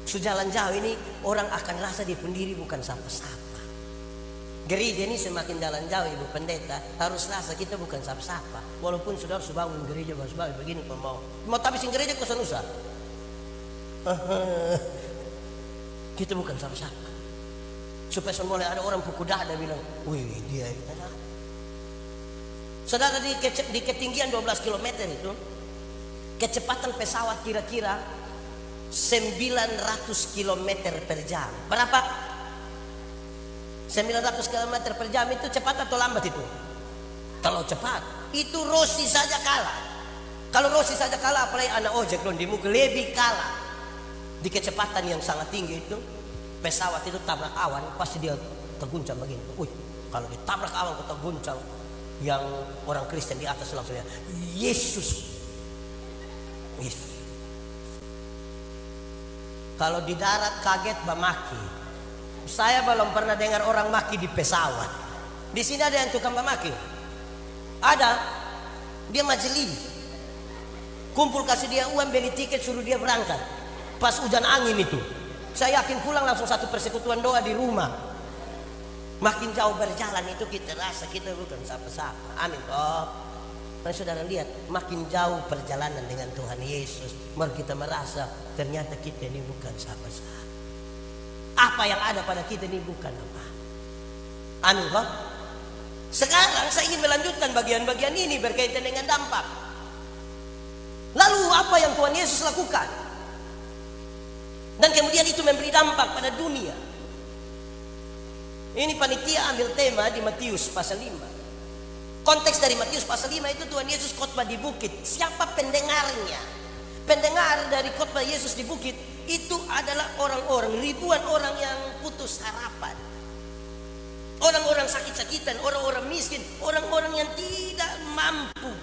Sejalan jauh ini orang akan rasa dia pendiri bukan siapa-siapa. Gereja ini semakin jalan jauh Ibu Pendeta harus rasa kita bukan siapa-siapa. Walaupun saudara bangun gereja bagus-bagus begini mau tabisin gereja ke Sanusa. Kita bukan siapa-siapa. Supaya boleh ada orang pukul dada bilang, wih dia. Saudara di ketinggian 12 km itu kecepatan pesawat kira-kira 900 km per jam. Berapa? 900 km per jam itu cepat atau lambat itu? Kalau cepat, itu Rossi saja kalah. Kalau Rossi saja kalah, apalagi anak ojek dong di muka lebih kalah. Di kecepatan yang sangat tinggi itu, pesawat itu tabrak awan, pasti dia terguncang begini. Kalau ditabrak awan terguncang, yang orang Kristen di atas langsung ya, Yesus. Yesus. Kalau di darat kaget maki. Saya belum pernah dengar orang maki di pesawat. Di sini ada yang tukang maki. Ada. Dia majelis. Kumpul kasih dia uang, beli tiket, suruh dia berangkat. Pas hujan angin itu, saya yakin pulang langsung satu persekutuan doa di rumah. Makin jauh berjalan itu kita rasa kita bukan siapa-siapa. Amin. Nah, saudara lihat, makin jauh perjalanan dengan Tuhan Yesus, mari kita merasa ternyata kita ini bukan siapa-siapa. Apa yang ada pada kita ini bukan apa. Amin. Sekarang saya ingin melanjutkan bagian-bagian ini berkaitan dengan dampak. Lalu apa yang Tuhan Yesus lakukan? Dan kemudian itu memberi dampak pada dunia. Ini panitia ambil tema di Matius pasal 5. Konteks dari Matius pasal 5 itu Tuhan Yesus khotbah di bukit. Siapa pendengarnya? Pendengar dari khotbah Yesus di bukit itu adalah orang-orang, ribuan orang yang putus harapan. Orang-orang sakit-sakitan, orang-orang miskin, orang-orang yang tidak mampu.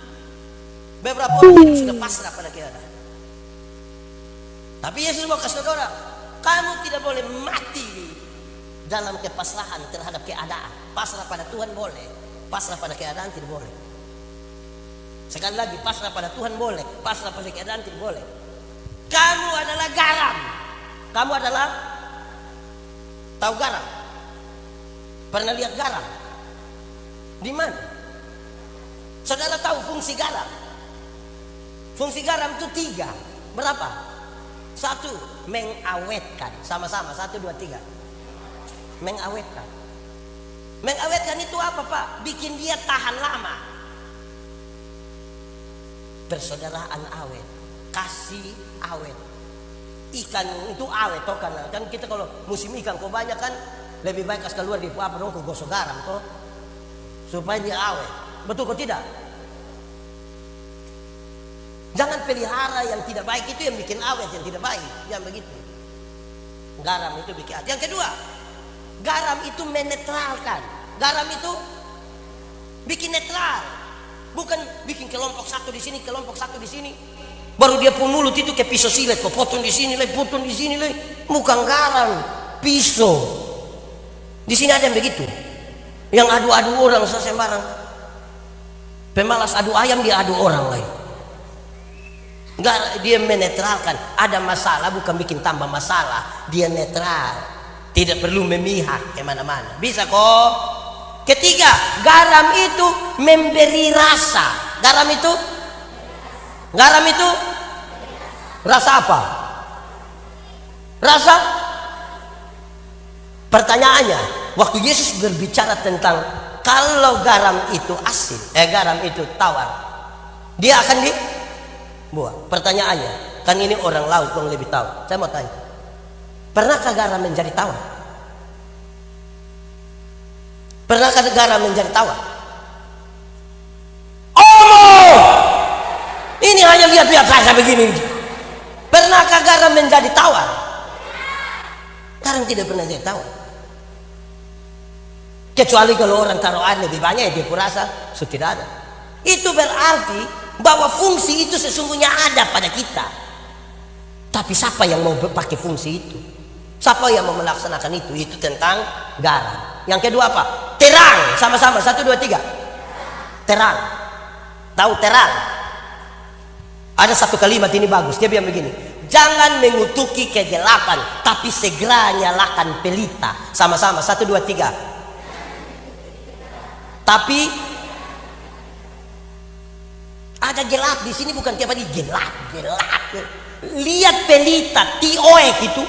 Beberapa orang yang sudah pasrah pada keadaan. Tapi Yesus mau kasih saudara, kamu tidak boleh mati dalam kepasrahan terhadap keadaan. Pasrah pada Tuhan boleh, pasrah pada keadaan tidak boleh. Sekali lagi, pasrah pada Tuhan boleh, pasrah pada keadaan tidak boleh. Kamu adalah garam. Kamu adalah, tahu garam? Pernah lihat garam? Di mana? Saudara tahu fungsi garam? Fungsi garam itu 3. Berapa? 1, mengawetkan. Sama-sama, 1, 2, 3. Mengawetkan. Mengawetkan itu apa, Pak? Bikin dia tahan lama. Persaudaraan awet, kasih awet. Ikan itu awet toh, kan kita kalau musim ikan kok banyak kan lebih baik kas keluar di apa dong, gosok garam toh supaya dia awet. Betul kok tidak? Jangan pelihara yang tidak baik, itu yang bikin awet, yang tidak baik. Jangan begitu. Garam itu bikin awet. Yang kedua, garam itu menetralkan. Garam itu bikin netral. Bukan bikin kelompok satu di sini, kelompok satu di sini. Baru dia pun mulut itu ke pisau silet, kok potong di sini, potong di sini. Bukan garam, pisau. Di sini ada yang begitu. Yang adu-adu orang sembarang. Pemalas adu ayam, dia adu orang lain. Dia menetralkan. Ada masalah bukan bikin tambah masalah, dia netral, tidak perlu memihak kemana-mana. Bisa kok. Ketiga, garam itu memberi rasa. Garam itu rasa apa? Rasa. Pertanyaannya, waktu Yesus berbicara tentang kalau garam itu asin, garam itu tawar, dia akan buah. Pertanyaannya, kan ini orang laut yang lebih tahu. Saya mau tanya, pernahkah garam menjadi tawar? Pernahkah garam menjadi tawar? Oh, ini hanya lihat-lihat saja begini. Pernahkah garam menjadi tawar? Garam tidak pernah jadi tawar. Kecuali kalau orang taruh air lebih banyak, dia kurasa sudah tidak ada. Itu berarti bahwa fungsi itu sesungguhnya ada pada kita. Tapi siapa yang mau pakai fungsi itu? Siapa yang mau melaksanakan itu? Itu tentang garam. Yang kedua apa? Terang. Sama-sama, 1, 2, 3. Terang. Tahu terang? Ada satu kalimat ini bagus. Dia bilang begini, jangan mengutuki kegelapan, tapi segera nyalakan pelita. Sama-sama, 1, 2, 3. Tapi ada gelap di sini, bukan tiap hari gelap. Lihat pelita, tioek itu.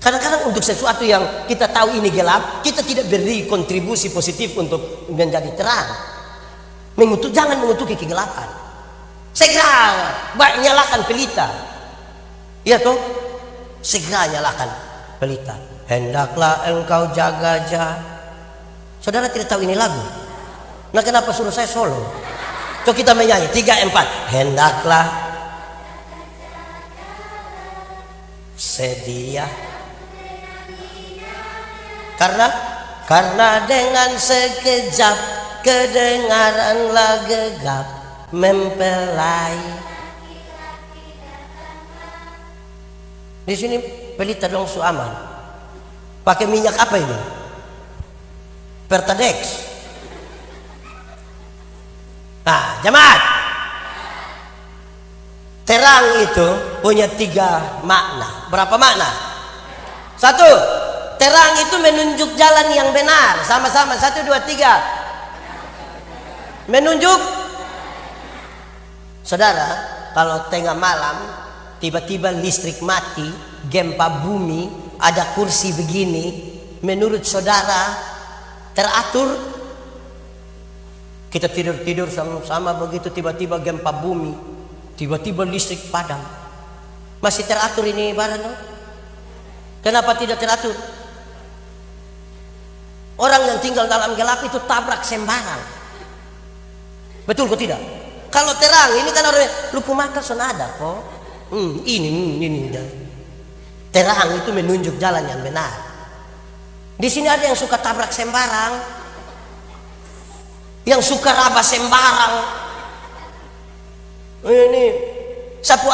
Kadang-kadang untuk sesuatu yang kita tahu ini gelap, kita tidak beri kontribusi positif untuk menjadi terang. Jangan mengutuki kegelapan. Segera nyalakan pelita. Iya toh? Segera nyalakan pelita. Hendaklah engkau jaga-jaga. Saudara tidak tahu ini lagu? Nah, kenapa suruh saya solo? Coba kita menyanyi 3, 4. Hendaklah sedia. Karena dengan sekejap kedengaranlah gegap mempelai. Di sini pelita dong Suaman. Pakai minyak apa ini? Pertadex. Nah, jemaat. Terang itu punya 3 makna. Berapa makna? 1, terang itu menunjuk jalan yang benar. Sama-sama 1, 2, 3. Menunjuk. Saudara, kalau tengah malam tiba-tiba listrik mati, gempa bumi, ada kursi begini, menurut saudara teratur? Kita tidur-tidur sama-sama begitu, tiba-tiba gempa bumi, tiba-tiba listrik padam. Masih teratur ini barang? Kenapa tidak teratur? Orang yang tinggal dalam gelap itu tabrak sembarang. Betul kok tidak? Kalau terang ini kan orang lupa mata sonada kok. Ini. Terang itu menunjuk jalan yang benar. Di sini ada yang suka tabrak sembarang, yang suka raba sembarang. Ini sapu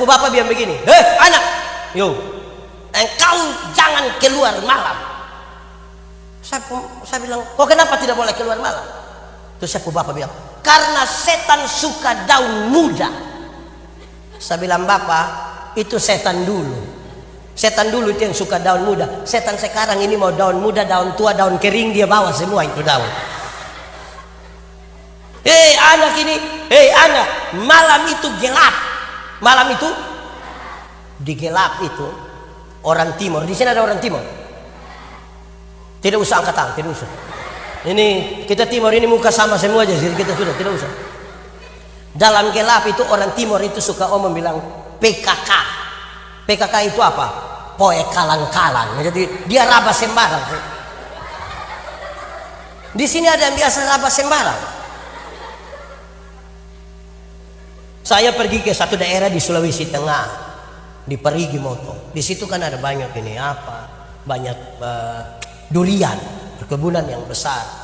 bapak bilang begini, anak, yo, engkau jangan keluar malam. Saya bilang, kok kenapa tidak boleh keluar malam? Terus sapu bapak bilang, karena setan suka daun muda. Saya bilang, bapak, itu setan dulu. Setan dulu itu yang suka daun muda. Setan sekarang ini mau daun muda, daun tua, daun kering, dia bawa semua itu daun. Anak ini, anak, malam itu gelap. Malam itu di gelap itu orang timur. Di sini ada orang timur. Tidak usah angkat tangan, tidak usah. Ini kita timur ini muka sama semua aja, jadi kita sudah tidak usah. Dalam gelap itu orang timur itu suka omong bilang PKK. PKK itu apa? Poe kalang-kalang. Jadi dia raba sembarang. Di sini ada yang biasa raba sembarang. Saya pergi ke satu daerah di Sulawesi Tengah, di Parigi Motong. Di situ kan ada banyak banyak durian, perkebunan yang besar.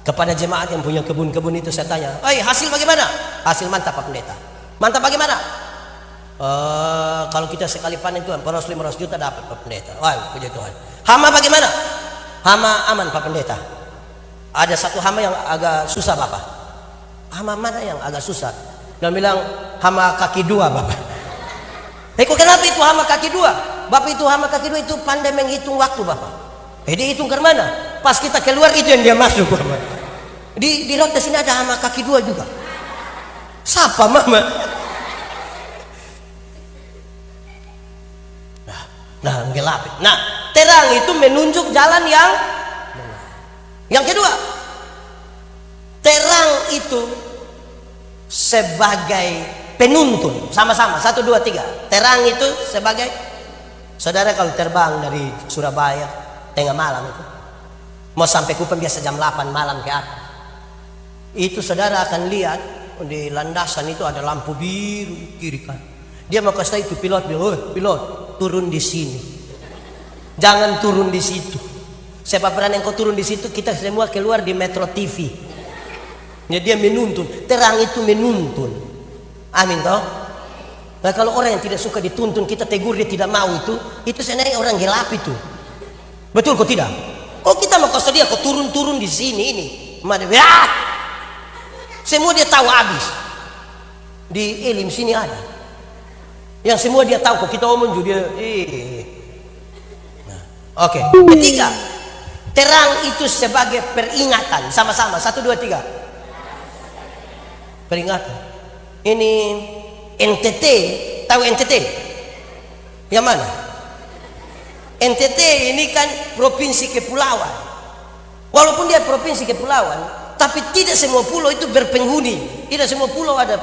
Kepada jemaat yang punya kebun-kebun itu saya tanya, hasil bagaimana? Hasil mantap Pak Pendeta. Mantap bagaimana? Kalau kita sekali panen Tuhan, 400-500 juta dapat Pak Pendeta. Wah, puji Tuhan. Hama bagaimana? Hama aman Pak Pendeta. Ada satu hama yang agak susah Bapak. Hama mana yang agak susah? Dan bilang hama kaki 2 Bapak. Kok kenapa itu hama kaki 2? Bapak itu hama kaki 2 itu pandai menghitung waktu Bapak. Dia hitung ke mana? Pas kita keluar itu yang dia masuk Bapak. Di rota sini ada hama kaki 2 juga. Siapa mama? Nah, gelap. Nah, terang itu menunjuk jalan yang benar. Yang kedua, terang itu sebagai penuntun. Sama-sama, 1, 2, 3. Terang itu sebagai, saudara kalau terbang dari Surabaya tengah malam itu, mau sampai Kupang biasa jam 8 malam ke atas. Itu saudara akan lihat di landasan itu ada lampu biru kiri kan. Dia mau kasih itu pilot, pilot turun di sini, jangan turun di situ. Siapa berani kau turun di situ, kita semua keluar di Metro TV. Jadi dia menuntun, terang itu menuntun. Amin toh. Nah kalau orang yang tidak suka dituntun, kita tegur dia tidak mau itu sebenarnya orang gelap itu. Betul kok tidak? Oh kita mau kasih dia kau turun di sini ini, semua dia tahu habis. Di Elim sini ada yang semua dia tahu kok kita omong juga dia. Nah, oke. Ketiga, terang itu sebagai peringatan. Sama-sama 1, 2, 3. Peringatan. Ini NTT, tahu NTT? Yang mana? NTT ini kan provinsi kepulauan. Walaupun dia provinsi kepulauan, tapi tidak semua pulau itu berpenghuni. Tidak semua pulau ada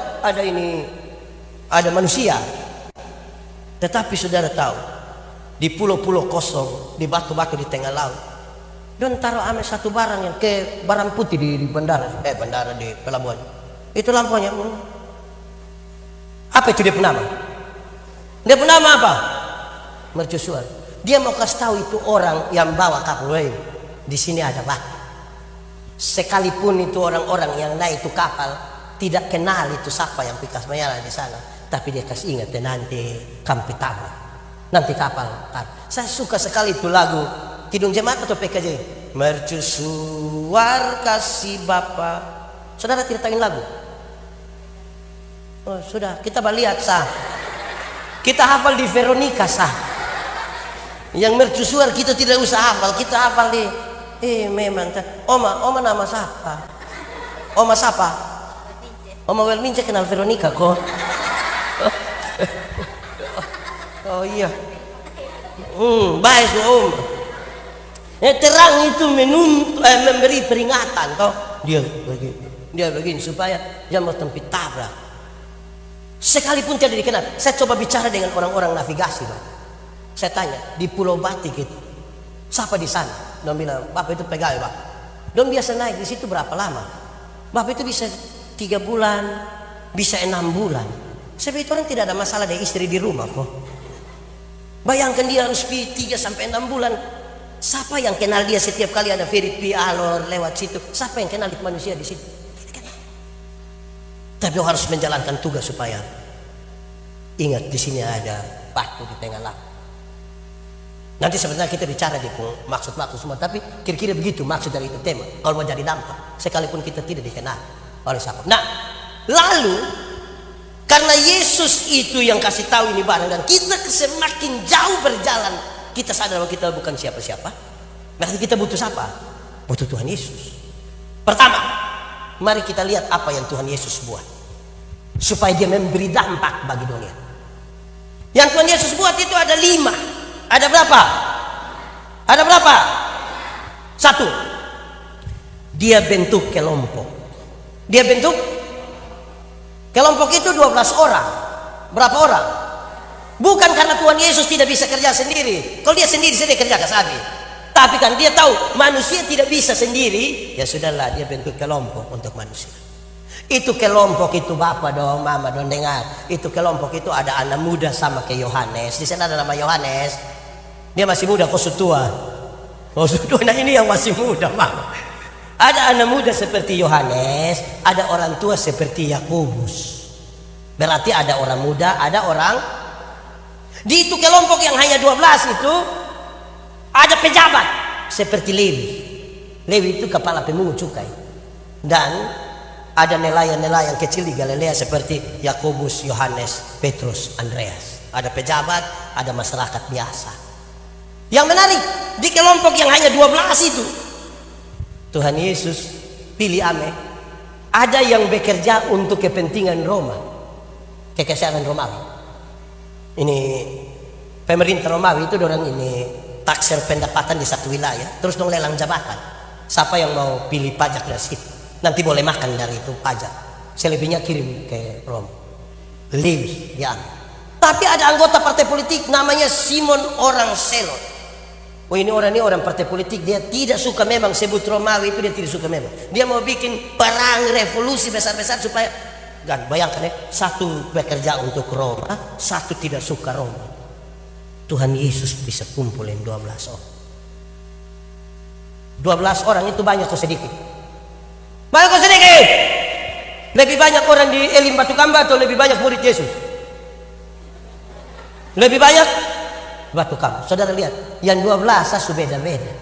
manusia. Tetapi saudara tahu, di pulau-pulau kosong, di batu-batu di tengah laut, Don taruh ame satu barang yang ke barang putih di bandara, bandara di pelabuhan. Itu lampunya. Apa itu dia penama? Dia penama apa? Mercusuar. Dia mau kasih tahu itu orang yang bawa kapal. Di sini ada batu. Sekalipun itu orang-orang yang naik itu kapal tidak kenal itu siapa yang pikas mayala di sana, tapi dia kasih ingat nanti kampi tabrak, nanti kapal. Saya suka sekali itu lagu Kidung Jemaat atau PKJ. Mercusuar kasih Bapa. Saudara tidak tahu lagu? Oh sudah, kita lihat sah. Kita hafal di Veronica sah. Yang mercusuar kita tidak usah hafal, kita hafal di memang Oma nama siapa? Oma siapa? Oma Welmince kenal Veronica kok. Oh iya. Baik Om. Terang itu memberi peringatan toh. Dia begini supaya jangan tempat tabrak. Sekalipun tidak dikenal. Saya coba bicara dengan orang-orang navigasi, Bang. Saya tanya di Pulau Batik itu, siapa di sana? Dia bilang, Bapak itu pegawai Bapak. Dia biasa naik di situ berapa lama? Bapak itu bisa 3 bulan, bisa 6 bulan. Sebab orang tidak ada masalah dari istri di rumah kok. Bayangkan dia harus 3 sampai 6 bulan. Siapa yang kenal dia setiap kali ada Firipi Alor lewat situ? Siapa yang kenal manusia di situ? Tidak kenal. Tapi harus menjalankan tugas supaya ingat di sini ada batu di tengah laut. Nanti sebenarnya kita bicara di maksud-maksud semua, tapi kira-kira begitu maksud dari itu tema. Kalau mau jadi dampak, sekalipun kita tidak dikenal oleh siapa. Nah, lalu karena Yesus itu yang kasih tahu ini barang dan kita semakin jauh berjalan, kita sadar bahwa kita bukan siapa-siapa. Berarti kita butuh siapa? Butuh Tuhan Yesus. Pertama, mari kita lihat apa yang Tuhan Yesus buat supaya dia memberi dampak bagi dunia. Yang Tuhan Yesus buat itu ada 5. Ada berapa? Ada berapa? 1. Dia bentuk kelompok. Dia bentuk kelompok itu 12 orang. Berapa orang? Bukan karena Tuhan Yesus tidak bisa kerja sendiri. Kalau dia sendiri saya kerja kasabi. Tapi kan dia tahu manusia tidak bisa sendiri. Ya sudahlah, dia bentuk kelompok untuk manusia. Itu kelompok itu Bapak dong, Mama dong dengar. Itu kelompok itu ada anak muda sama ke Yohanes. Di sana ada nama Yohanes. Dia masih muda, kok tua. Oh sudah, nah ini yang masih muda, Mama. Ada anak muda seperti Yohanes, ada orang tua seperti Yakobus. Berarti ada orang muda, ada orang. Di itu kelompok yang hanya 12 itu ada pejabat seperti Lewi. Lewi itu kepala pemungut cukai. Dan ada nelayan-nelayan kecil di Galilea seperti Yakobus, Yohanes, Petrus, Andreas. Ada pejabat, ada masyarakat biasa. Yang menarik, di kelompok yang hanya 12 itu Tuhan Yesus pilih ame. Ada yang bekerja untuk kepentingan Roma, kekaisaran Romawi. Ini pemerintah Romawi itu orang ini taksir pendapatan di satu wilayah, terus dong lelang jabatan. Siapa yang mau pilih pajak dari situ, nanti boleh makan dari itu pajak. Selebihnya kirim ke Roma. Lewi ya. Tapi ada anggota partai politik namanya Simon orang Selot. Oh ini orang partai politik, dia tidak suka memang sebut Romawi itu, dia tidak suka memang. Dia mau bikin perang revolusi besar-besar supaya, dan bayangkan ya, satu bekerja untuk Roma, satu tidak suka Roma. Tuhan Yesus bisa kumpulin 12 orang. 12 orang itu banyak atau sedikit? Banyak atau sedikit? Lebih banyak orang di Elim Batu Kamba atau lebih banyak murid Yesus? Lebih banyak Batu Kamba. Saudara lihat, yang 12 beda-beda.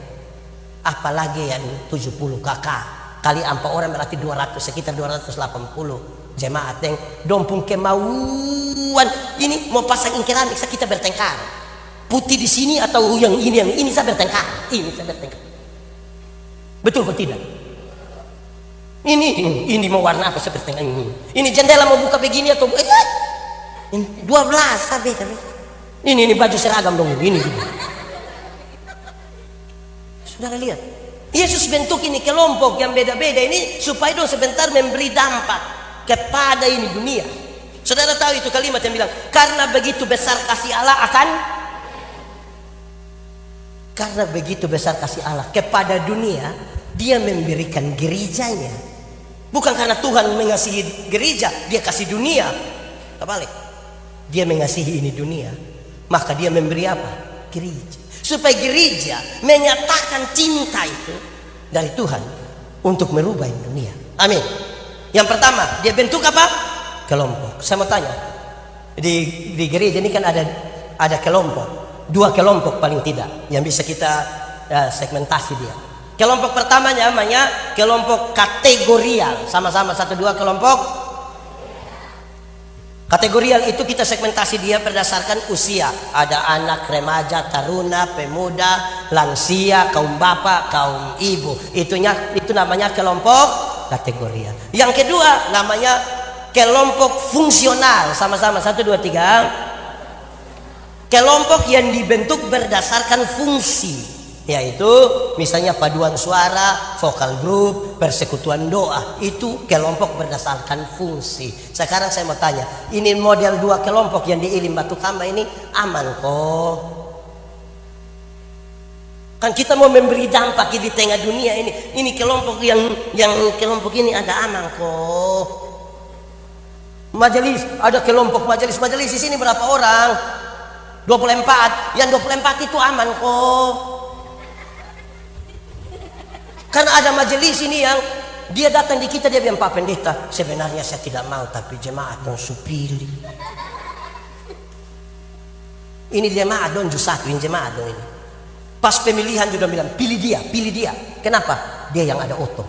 Apalagi yang 70 kakak kali 4 orang berarti 200, sekitar 280 jemaat yang dompung kemauan ini mau pasang keramik, kita bertengkar. Putih di sini atau yang ini saya bertengkar. Ini saya bertengkar. Betul atau tidak? Ini mau warna apa seperti ini? Ini jendela mau buka begini atau ini 12 beda. Ini baju seragam dong ini. Saudara lihat, Yesus bentuk ini kelompok yang beda-beda ini supaya dong sebentar memberi dampak kepada ini dunia. Saudara tahu itu kalimat yang bilang karena begitu besar kasih Allah Karena begitu besar kasih Allah kepada dunia, dia memberikan gerejanya. Bukan karena Tuhan mengasihi gereja, dia kasih dunia. Terbalik. Dia mengasihi ini dunia, maka dia memberi apa? Gereja. Supaya gereja menyatakan cinta itu dari Tuhan untuk merubah dunia. Amin. Yang pertama, dia bentuk apa? Kelompok. Saya mau tanya, di gereja ini kan ada kelompok, 2 kelompok paling tidak yang bisa kita segmentasi dia. Kelompok pertamanya namanya kelompok kategorial, sama-sama 1-2 kelompok. Kategorial itu kita segmentasi dia berdasarkan usia. Ada anak, remaja, taruna, pemuda, lansia, kaum bapak, kaum ibu. Itu namanya kelompok kategorial. Yang kedua namanya kelompok fungsional. Sama-sama 1, 2, 3. Kelompok yang dibentuk berdasarkan fungsi. Yaitu misalnya paduan suara, vokal group, persekutuan doa. Itu kelompok berdasarkan fungsi. Sekarang saya mau tanya, ini model 2 kelompok yang di Ilim Batu Kamba ini aman kok? Kan kita mau memberi dampak di tengah dunia ini. Ini kelompok yang kelompok ini ada aman kok? Majelis, ada kelompok majelis di sini berapa orang? 24. Yang 24 itu aman kok? Karena ada majelis ini yang dia datang di kita, dia bilang, Pak Pendeta, sebenarnya saya tidak mau, tapi jemaat dong supili. Ini jemaat dong satu, ini jemaat dong ini. Pas pemilihan juga bilang, pilih dia. Kenapa? Dia yang ada oto.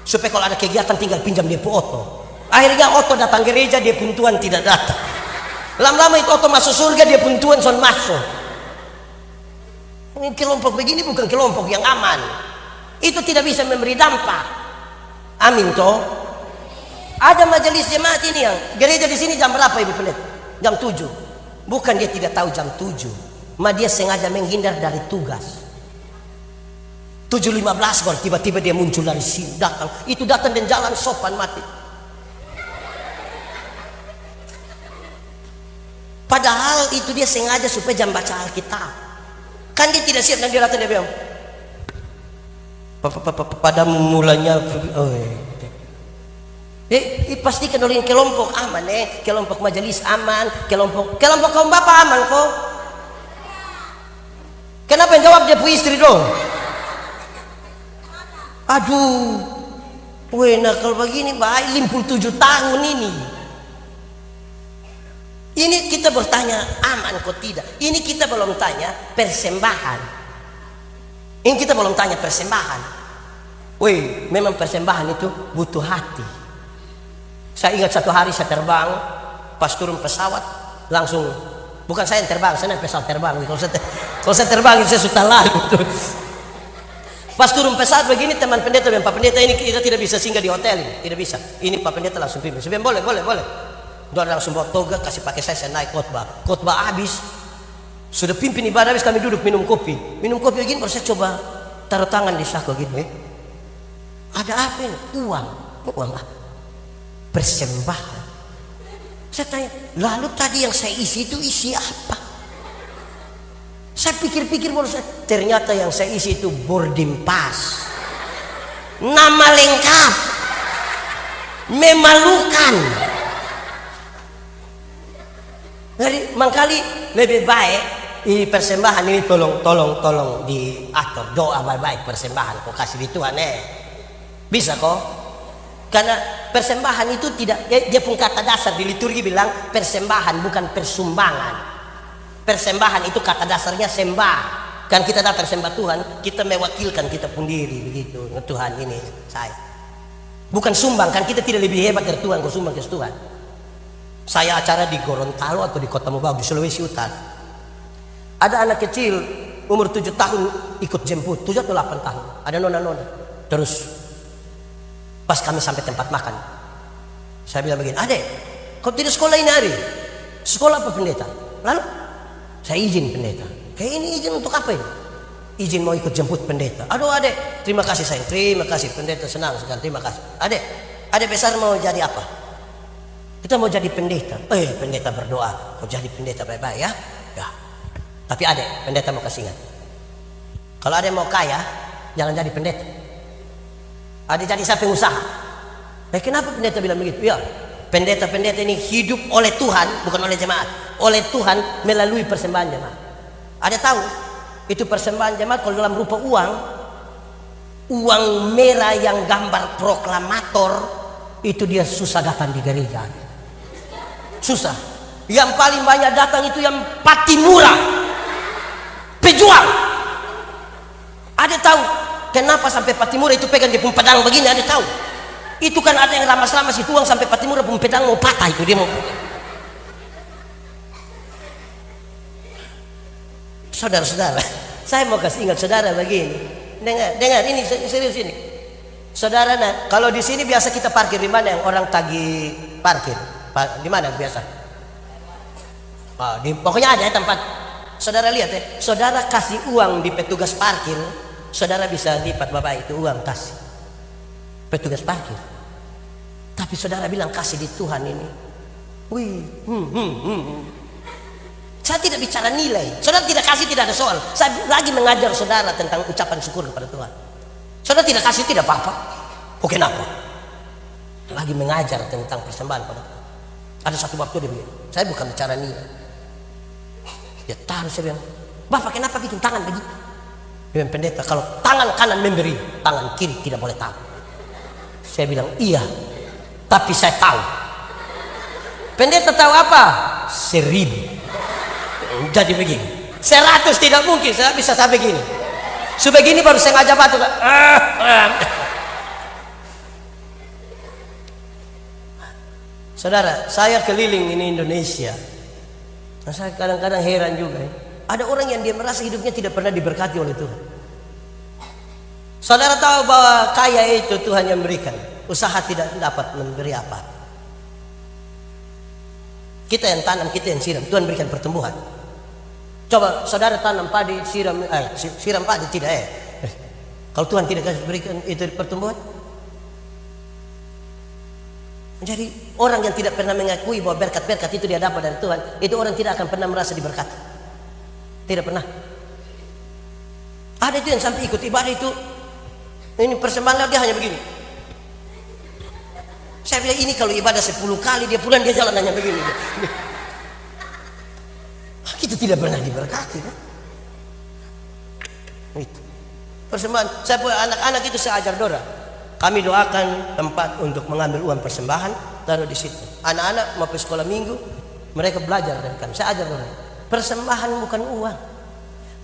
Supaya kalau ada kegiatan tinggal pinjam dia pun oto. Akhirnya oto datang gereja, dia pun Tuhan tidak datang. Lama-lama itu oto masuk surga, dia pun Tuhan son masuk. Ini kelompok begini bukan kelompok yang aman. Itu tidak bisa memberi dampak. Amin toh. Ada majelis jemaat ini yang gereja di sini jam berapa Ibu Pendeta? Jam 7. Bukan dia tidak tahu jam 7, ma dia sengaja menghindar dari tugas. 7.15 baru tiba-tiba dia muncul dari sini datang. Itu datang dan jalan sopan mati. Padahal itu dia sengaja supaya jam baca Alkitab. Kan dia tidak siap dan dia datang, dia bilang pada mulanya pastikan oleh kelompok aman kelompok majelis aman, kelompok kaum bapak aman kok. Kenapa yang jawab dia pu istri dong? Aduh, nakal begini baik 57 tahun ini. Ini kita bertanya aman kok tidak. Ini kita belum tanya persembahan. Ini kita belum tanya persembahan. Memang persembahan itu butuh hati. Saya ingat satu hari saya terbang, pas turun pesawat langsung, bukan saya yang terbang, saya naik pesawat terbang. Kalau saya terbang saya sudah lalu. Pas turun pesawat begini teman pendeta bilang, Pak Pendeta ini kita tidak bisa singgah di hotel ini, tidak bisa. Ini Pak Pendeta langsung pimpin. Saya bilang boleh. Dia langsung bawa toga, kasih pakai saya naik khotbah habis, sudah pimpin ibadah habis, kami duduk minum kopi begini, baru saya coba taruh tangan di saku gini. Ada apa ini? Uang apa? Persembahan. Saya tanya, lalu tadi yang saya isi itu isi apa? Saya pikir-pikir baru ternyata yang saya isi itu boarding pass, nama lengkap, memalukan. Jadi mangkali lebih baik ini persembahan ini tolong diatur, doa baik-baik persembahan kok kasih di Tuhan bisa kok. Karena persembahan itu tidak, dia pun kata dasar di liturgi bilang persembahan bukan persumbangan. Persembahan itu kata dasarnya sembah. Kan kita datang sembah Tuhan, kita mewakilkan kita pun diri begitu. Tuhan ini saya. Bukan sumbang, kan kita tidak lebih hebat dari Tuhan, kok sumbang ke Tuhan. Saya acara di Gorontalo atau di Kota Mobagu di Sulawesi Utara. Ada anak kecil umur 7 tahun ikut jemput, 7 atau 8 tahun. Ada nona-nona. Terus pas kami sampai tempat makan, saya bilang begini, Adek, kau tidak sekolah ini hari? Sekolah apa pendeta? Lalu saya izin pendeta. Kayak ini izin untuk apa ini? Izin mau ikut jemput pendeta. Aduh Adek, terima kasih sayang, terima kasih pendeta, senang sekali, terima kasih. Adek besar mau jadi apa? Kita mau jadi pendeta. Pendeta berdoa, kau jadi pendeta baik-baik ya. Ya. Tapi adek, pendeta mau kasih ingat. Kalau adek mau kaya, jangan jadi pendeta. Adek jadi siapa yang usaha. Kenapa pendeta bilang begitu? Ya, pendeta-pendeta ini hidup oleh Tuhan, bukan oleh jemaat. Oleh Tuhan melalui persembahan jemaat. Adek tahu, itu persembahan jemaat kalau dalam rupa uang, uang merah yang gambar proklamator, itu dia susah datang di gereja. Susah. Yang paling banyak datang itu yang Patimura, pejuang. Ada tahu kenapa sampai Patimura itu pegang di pun pedang begini? Ada tahu? Itu kan ada yang ramas-ramas itu uang sampai Patimura pun pedang mau patah itu dia mau. Saudara-saudara, saya mau kasih ingat saudara begini. Dengar ini serius ini. Saudara, kalau di sini biasa kita parkir di mana yang orang tagih parkir? Di mana biasa? Pokoknya ada tempat. Saudara lihat ya, saudara kasih uang di petugas parkir, saudara bisa lipat bapak itu uang kasih petugas parkir. Tapi saudara bilang kasih di Tuhan ini. Saya tidak bicara nilai. Saudara tidak kasih tidak ada soal. Saya lagi mengajar saudara tentang ucapan syukur kepada Tuhan. Saudara tidak kasih tidak apa-apa. Kenapa? Lagi mengajar tentang persembahan pada Tuhan. Ada satu waktu dia bilang, saya bukan bicara nilai. Dia taruh, saya bilang, Bapak kenapa bikin tangan begitu? Dia bilang, pendeta kalau tangan kanan memberi, tangan kiri tidak boleh tahu. Saya bilang, iya, tapi saya tahu. Pendeta tahu apa? 1000. Jadi begini, 100 tidak mungkin, saya bisa sampai gini. Sebegini baru saya ngajak batu. Saudara, saya keliling ini Indonesia. Nah, saya kadang-kadang heran juga. Ada orang yang dia merasa hidupnya tidak pernah diberkati oleh Tuhan. Saudara tahu bahwa kaya itu Tuhan yang berikan. Usaha tidak dapat memberi apa. Kita yang tanam, kita yang siram. Tuhan berikan pertumbuhan. Coba saudara tanam padi, siram padi tidak Kalau Tuhan tidak kasih berikan itu pertumbuhan. Jadi orang yang tidak pernah mengakui bahwa berkat-berkat itu dia dapat dari Tuhan, itu orang tidak akan pernah merasa diberkati. Tidak pernah. Ada itu yang sampai ikut ibadah itu, ini persembahan dia hanya begini. Saya bilang ini kalau ibadah 10 kali dia pulang dia jalan hanya begini. Kita tidak pernah diberkati kan? Itu. Persembahan. Saya punya anak-anak itu saya ajar Dora. Kami doakan tempat untuk mengambil uang persembahan, taruh di situ. Anak-anak mau ke sekolah minggu, mereka belajar dari kami. Saya ajar mereka. Persembahan bukan uang.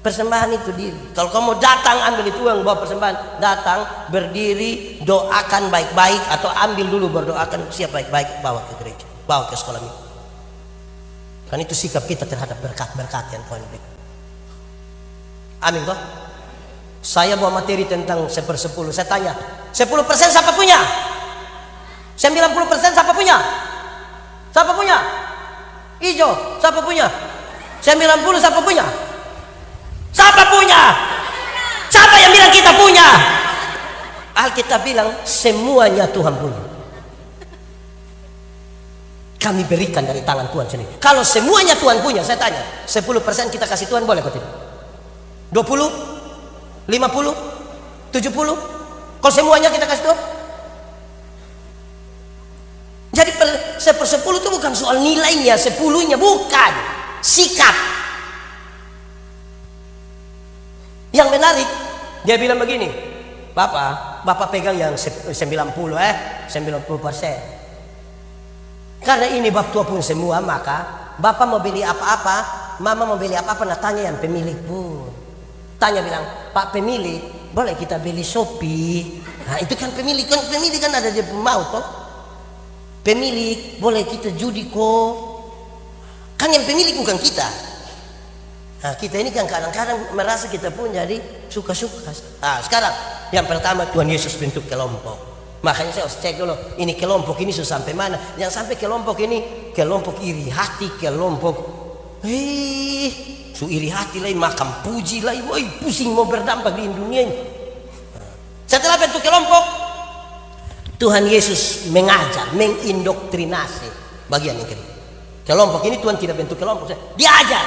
Persembahan itu diri. Kalau kamu datang ambil itu uang bawa persembahan, datang berdiri doakan baik-baik atau ambil dulu berdoakan siap baik-baik bawa ke gereja, bawa ke sekolah minggu. Kan itu sikap kita terhadap berkat-berkat yang Tuhan berikan. Amin kok. Saya bawa materi tentang 1/10. Saya tanya, 10% siapa punya? 90% siapa punya? Siapa punya? Ijo, siapa punya? 90 siapa punya? Siapa punya? Siapa yang bilang kita punya? Alkitab bilang semuanya Tuhan punya. Kami berikan dari tangan Tuhan sendiri. Kalau semuanya Tuhan punya, saya tanya, 10% kita kasih Tuhan boleh kok tidak? 20? 50, 70, kalau semuanya kita kasih Tuhan. Jadi 1/10 itu bukan soal nilainya, 10-nya bukan, sikap. Yang menarik, dia bilang begini, Bapak pegang yang 90%. Karena ini Bapak tua pun semua, maka Bapak mau beli apa-apa, Mama mau beli apa-apa, nah tanya yang pemilik pun. Tanya bilang, Pak pemilik, boleh kita beli Shopee? Nah itu kan pemilik kan ada di mau toh. Pemilik, boleh kita judi kok. Kan yang pemilik bukan kita. Nah kita ini kan kadang-kadang merasa kita pun jadi suka-suka. Nah sekarang yang pertama Tuhan Yesus bentuk kelompok. Makanya saya harus cek dulu, ini kelompok ini sudah sampai mana. Yang sampai kelompok ini, kelompok iri hati, kelompok su iri hati lain, makan puji lain, woi pusing mau berdampak di dunia ini. Setelah bentuk kelompok, Tuhan Yesus mengajar, mengindoktrinasi bagian yang kedua. Kelompok ini Tuhan tidak bentuk kelompok, dia ajar.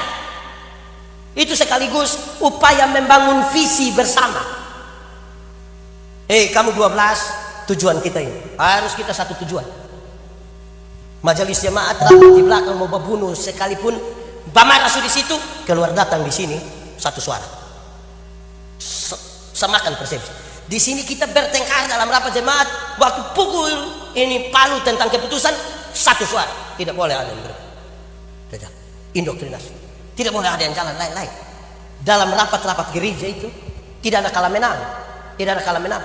Itu sekaligus upaya membangun visi bersama. Kamu 12, tujuan kita ini. Harus kita satu tujuan. Majelis jemaat rapat di belakang mau membunuh sekalipun Bamarasu di situ, keluar datang di sini satu suara. Samakan persepsi. Di sini kita bertengkar dalam rapat jemaat, waktu pukul ini palu tentang keputusan, satu suara. Tidak boleh ada yang berbeda. Indoktrinasi. Tidak boleh ada yang jalan lain-lain. Dalam rapat-rapat gereja itu tidak ada kalah menang. Tidak ada kalah menang.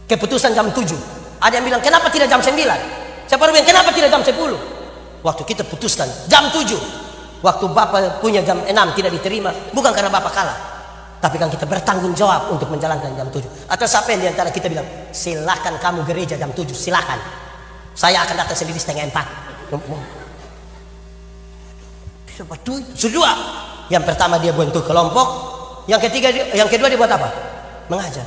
Keputusan jam 7. Ada yang bilang kenapa tidak jam 9? Siapa yang bilang kenapa tidak jam 10? Waktu kita putuskan jam 7. Waktu Bapak punya jam 6 tidak diterima, bukan karena Bapak kalah, tapi kan kita bertanggung jawab untuk menjalankan jam 7. Atau siapa yang diantara kita bilang silakan kamu gereja jam 7, silakan. Saya akan datang sendiri setengah 4. Sudah. Yang pertama dia bentuk kelompok, yang kedua dia buat apa? Mengajar.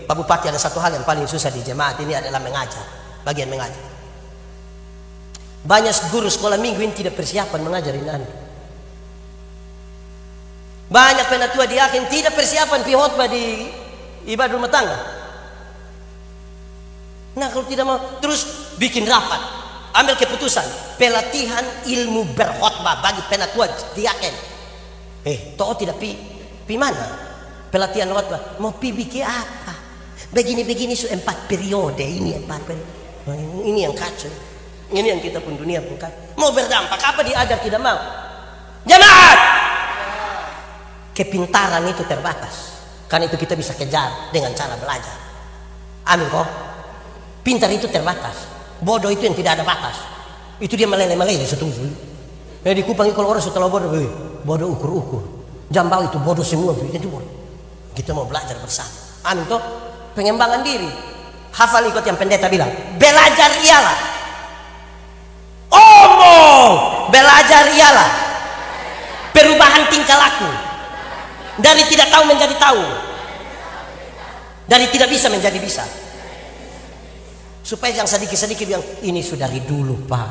Pak Bupati, ada satu hal yang paling susah di jemaat ini adalah mengajar, bagian mengajar. Banyak guru sekolah minggu ini tidak persiapan mengajar ini. Banyak penatua diaken tidak persiapan pi khotbah di ibadah rumah tangga. Nah, kalau tidak mau terus bikin rapat, ambil keputusan pelatihan ilmu berkhotbah bagi penatua diaken. Toh tidak pi mana pelatihan khotbah? Mau pi bikin apa? Begini su 4 periode ini 4 periode. Ini yang kacau. Ini yang kita pun dunia pun kan mau berdampak apa diajar tidak mau. Jemaat, kepintaran itu terbatas, karena itu kita bisa kejar dengan cara belajar. Amin kok. Pintar itu terbatas, bodoh itu yang tidak ada batas. Itu dia meleleh-meleleh setuju. Di Kupang kalau orang setelah bodoh ukur-ukur, Jambau itu bodoh semua, itu bodoh. Kita mau belajar bersama. Amin kok. Pengembangan diri. Hafal ikut yang pendeta bilang, belajar ialah belajar ialah perubahan tingkah laku dari tidak tahu menjadi tahu, dari tidak bisa menjadi bisa. Supaya yang sedikit-sedikit bilang ini sudah dari dulu Pak,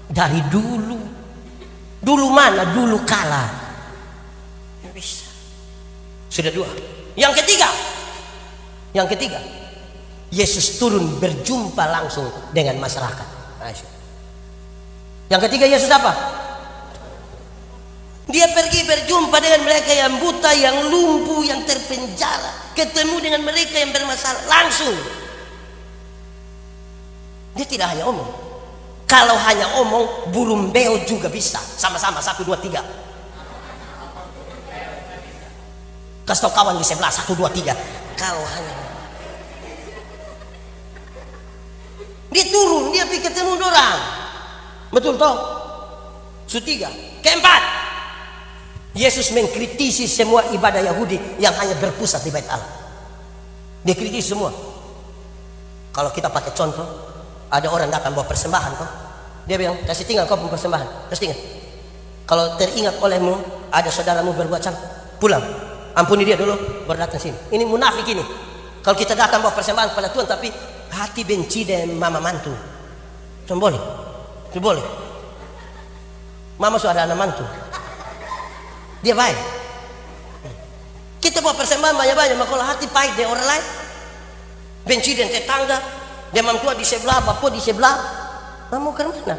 dari dulu mana dulu kala bisa. Sudah 2. Yang ketiga Yesus turun berjumpa langsung dengan masyarakat. Yang ketiga Yesus apa? Dia pergi berjumpa dengan mereka yang buta, yang lumpuh, yang terpenjara, ketemu dengan mereka yang bermasalah langsung. Dia tidak hanya omong. Kalau hanya omong, burung beo juga bisa. Sama-sama 1, 2, 3. Kasih tau kawan di sebelah 1, 2, 3. Kalau hanya dia turun, dia pergi ketemu orang. Betul toh? Ketiga. Keempat, Yesus mengkritisi semua ibadah Yahudi yang hanya berpusat di Bait Allah. Dia kritisi semua. Kalau kita pakai contoh, ada orang datang bawa persembahan toh, dia bilang kasih tinggal kau persembahan, kasih tinggal. Kalau teringat olehmu ada saudaramu berbuat salah, pulang, ampuni dia dulu, baru datang sini. Ini munafik ini. Kalau kita datang bawa persembahan kepada Tuhan tapi hati benci dan mama mantu, cuma boleh. Itu boleh. Mama sudah ada anak mantu, dia baik. Kita bawa persembahan banyak-banyak, maka kalau hati pahit dari orang lain, benci dan tetangga, dia mantua di sebelah, bapak di sebelah, mau ke mana?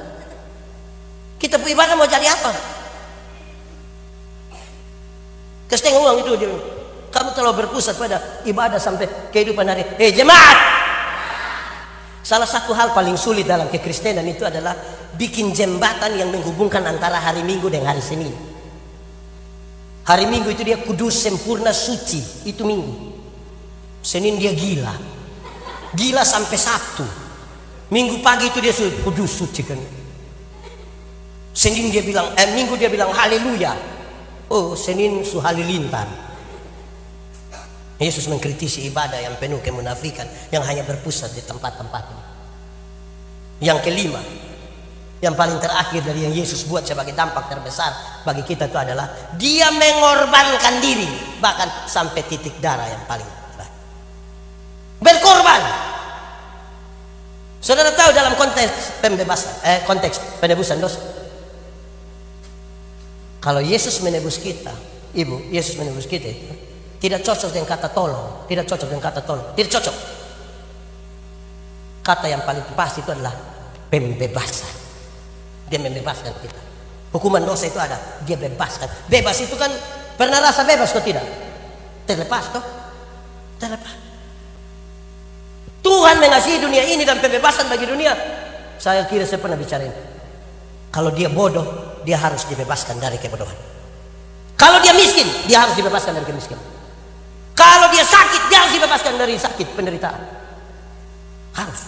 Kita beribadah mau jadi apa? Kesetengah uang itu dia. Kamu terlalu berpusat pada ibadah sampai kehidupan hari. Jemaat, salah satu hal paling sulit dalam kekristenan itu adalah bikin jembatan yang menghubungkan antara hari Minggu dengan hari Senin. Hari Minggu itu dia kudus, sempurna, suci, itu Minggu. Senin dia gila sampai Sabtu. Minggu pagi itu dia sudah kudus, suci kan. Senin dia bilang, Minggu dia bilang haleluya. Senin su halilintar. Yesus mengkritisi ibadah yang penuh kemunafikan yang hanya berpusat di tempat-tempat ini. Yang kelima, yang paling terakhir dari yang Yesus buat sebagai dampak terbesar bagi kita itu adalah dia mengorbankan diri bahkan sampai titik darah yang paling terakhir. Berkorban. Saudara tahu dalam konteks pembebasan, konteks penebusan dosa, Kalau Yesus menebus kita, Ibu, Yesus menebus kita itu tidak cocok dengan kata tolong, tidak cocok dengan kata tolong, tidak cocok. Kata yang paling pas itu adalah pembebasan. Dia membebaskan kita. Hukuman dosa itu ada, dia bebaskan. Bebas itu kan, pernah rasa bebas atau tidak? Terlepas toh? Terlepas. Tuhan mengasihi dunia ini dan pembebasan bagi dunia. Saya kira saya pernah bicara ini. Kalau dia bodoh, dia harus dibebaskan dari kebodohan. Kalau dia miskin, dia harus dibebaskan dari kemiskinan. Kalau dia sakit, dia harus dibebaskan dari sakit, penderitaan. Harus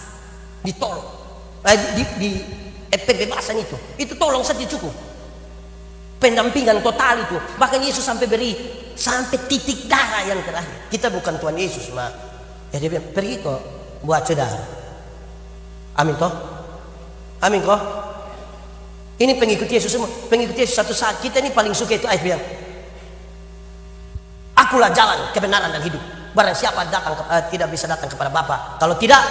ditolong. Pembebasan itu tolong saja cukup. Pendampingan total itu. Bahkan Yesus sampai beri sampai titik darah yang terakhir. Kita bukan Tuhan Yesus, mak. Ya dia bilang, pergi kok buat saudara. Amin toh? Amin kok. Ini pengikut Yesus semua. Pengikut Yesus satu saat kita ini paling suka itu ayat bilang, akulah jalan, kebenaran dan hidup. Barang siapa tidak bisa datang kepada Bapa. Kalau tidak,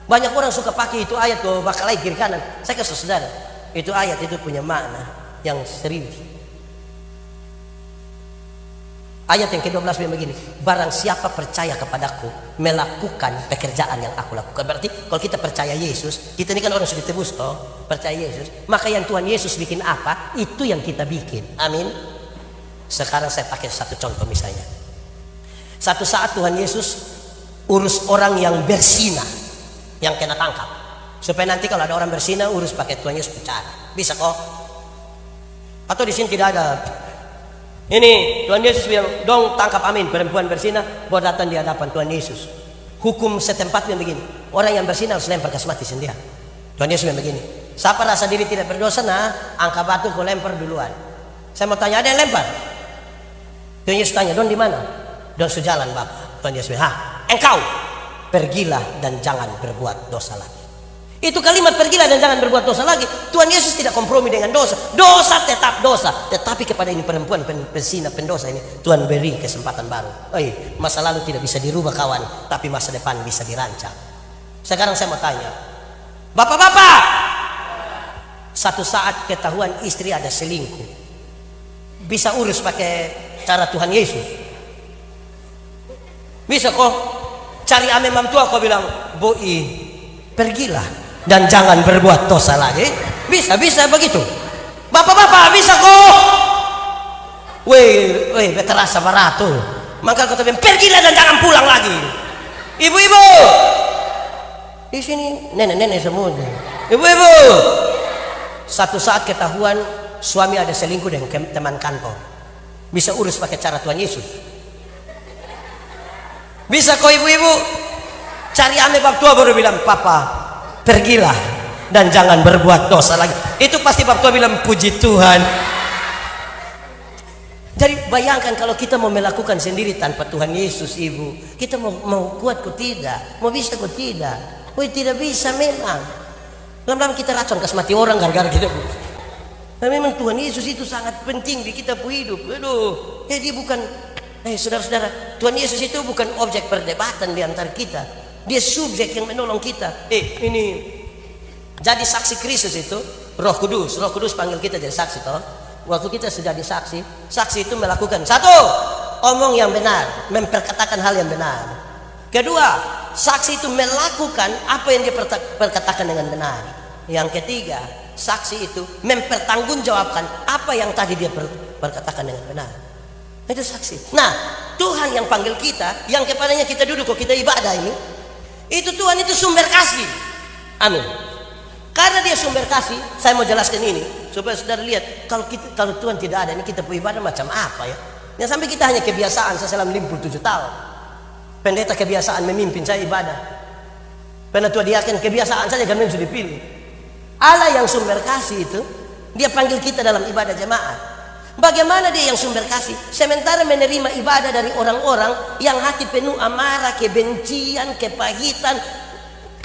banyak orang suka pakai itu ayat tuh bakal lagi kiri kanan. Saya kasih saudara, itu ayat itu punya makna yang serius. Ayat yang ke-12 bilang begini, barang siapa percaya kepadaku melakukan pekerjaan yang aku lakukan. Berarti kalau kita percaya Yesus, kita ini kan orang sudah ditebus toh, percaya Yesus, maka yang Tuhan Yesus bikin apa, itu yang kita bikin. Amin. Sekarang saya pakai satu contoh misalnya. Satu saat Tuhan Yesus urus orang yang berzina, yang kena tangkap. Supaya nanti kalau ada orang berzina, urus pakai Tuhan Yesus bicara. Bisa kok? Atau di sini tidak ada. Ini Tuhan Yesus bilang, dong tangkap Amin, perempuan berzina, bawa datang di hadapan Tuhan Yesus. Hukum setempat yang begini, orang yang berzina harus lempar gas mati sendiri. Tuhan Yesus bilang begini, siapa rasa diri tidak berdosa, nah angkat batu kau lempar duluan. Saya mau tanya, ada yang lempar? Tuhan Yesus tanya, don di mana? Don sejalan Bapak. Tuhan Yesus bilang, engkau pergilah dan jangan berbuat dosa lagi. Itu kalimat pergilah dan jangan berbuat dosa lagi. Tuhan Yesus tidak kompromi dengan dosa. Dosa tetap dosa. Tetapi kepada ini perempuan penzina, pendosa ini, Tuhan beri kesempatan baru. Masa lalu tidak bisa dirubah kawan, tapi masa depan bisa dirancang. Sekarang saya mau tanya, bapak-bapak, satu saat ketahuan istri ada selingkuh, bisa urus pakai cara Tuhan Yesus? Bisa kok? Cari ame mamtua kau bilang, boi, pergilah dan jangan berbuat dosa lagi. Bisa begitu. Bapak-bapak bisa kok. Weh, terasa barato. Maka kau bilang, pergilah dan jangan pulang lagi. Ibu-ibu, di sini nenek-nenek semua. Ibu-ibu, satu saat ketahuan suami ada selingkuh dengan teman kantor, bisa urus pakai cara Tuhan Yesus? Bisa kok ibu-ibu? Cari ame bab tua baru bilang, papa pergilah dan jangan berbuat dosa lagi. Itu pasti bab tua bilang, puji Tuhan. Jadi bayangkan kalau kita mau melakukan sendiri tanpa Tuhan Yesus, ibu, kita mau kuat kok tidak, mau bisa kok tidak. Tidak bisa memang. Lama-lama kita racun kas mati orang gara-gara kita. Nah, memang Tuhan Yesus itu sangat penting di kita hidup. Aduh, jadi bukan, saudara-saudara, Tuhan Yesus itu bukan objek perdebatan di antara kita. Dia subjek yang menolong kita. Ini jadi saksi Kristus itu Roh Kudus panggil kita jadi saksi toh. Waktu kita sudah disaksi, saksi itu melakukan satu, omong yang benar, memperkatakan hal yang benar. Kedua, saksi itu melakukan apa yang dia perkatakan dengan benar. Yang ketiga, saksi itu mempertanggungjawabkan apa yang tadi dia perkatakan dengan benar. Itu saksi. Nah, Tuhan yang panggil kita, yang kepadanya kita duduk kok kita ibadah ini, itu Tuhan itu sumber kasih. Amin. Karena dia sumber kasih, saya mau jelaskan ini supaya saudara lihat kalau Tuhan tidak ada ini kita beribadah macam apa ya. Yang sampai kita hanya kebiasaan. Saya selama 57 tahun pendeta kebiasaan memimpin saya ibadah. Penatua diaken kebiasaan saja karena sudah dipilih. Allah yang sumber kasih itu dia panggil kita dalam ibadah jemaat. Bagaimana dia yang sumber kasih? Sementara menerima ibadah dari orang-orang yang hati penuh amarah, kebencian, kepahitan,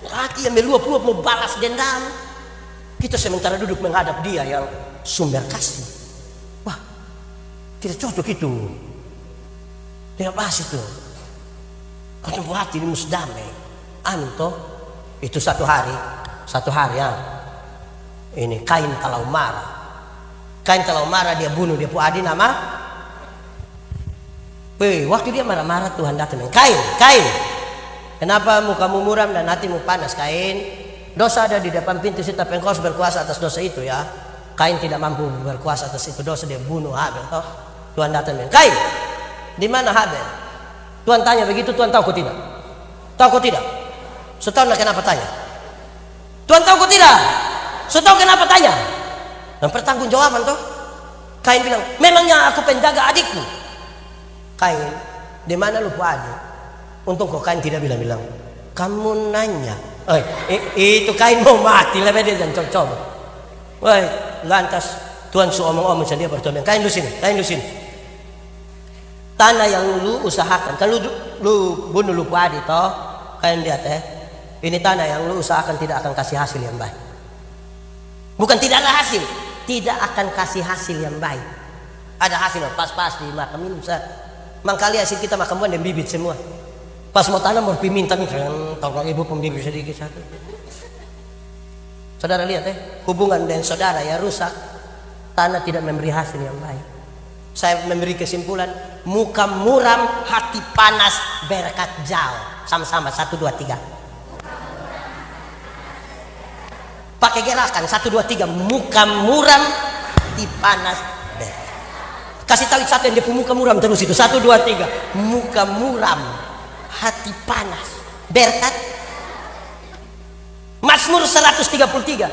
hati yang meluap-luap mau balas dendam. Kita sementara duduk menghadap dia yang sumber kasih. Wah, tidak cocok itu. Tidak pas itu. Kau buat hati ini mesti damai. Amin toh. Itu satu hari ya. Ini Kain kalau marah. Kain kalau marah dia bunuh dia pu adi nama. Waktu dia marah-marah Tuhan datang. Kain. Kenapa mukamu muram dan hatimu panas, Kain? Dosa ada di depan pintu situ, tapi engkau berkuasa atas dosa itu ya. Kain tidak mampu berkuasa atas itu dosa, dia bunuh Habel. Toh Tuhan datang bilang, Kain, di mana Habel? Tuhan tanya begitu, Tuhan tahu kau tidak? Tahu kau tidak? Setahun kenapa tanya? Tuhan tahu kau tidak? Setahun kenapa tanya? Dan pertanggungjawaban toh. Kain bilang, memangnya aku penjaga adikku. Kain, di mana lu adik? Untung kau Kain tidak bilang, kamu nanya. Itu Kain mau mati lah dia dan coba. Woi, lantas Tuhan suruh omong-omong sendiri bertanya, Kain lu sini. Tanah yang lu usahakan, kan lu bunuh lu padi toh, Kain lihat ini tanah yang lu usahakan tidak akan kasih hasil yang baik. Bukan tidak ada hasil, tidak akan kasih hasil yang baik. Ada hasil pas-pas di makam ini bisa. Mangkali hasil kita makam dan bibit semua. Pas mau tanam mau minta tolong ibu pembibit sedikit satu. Saudara lihat hubungan dengan saudara ya rusak. Tanah tidak memberi hasil yang baik. Saya memberi kesimpulan, muka muram, hati panas, berkat jauh. Sama-sama 1, 2, 3. Pakai gerakan 1, 2, 3. Muka muram, hati panas, berkat. Kasih tahu satu yang dia muka muram terus itu. 1, 2, 3. Muka muram, hati panas, berkat. Mazmur 133.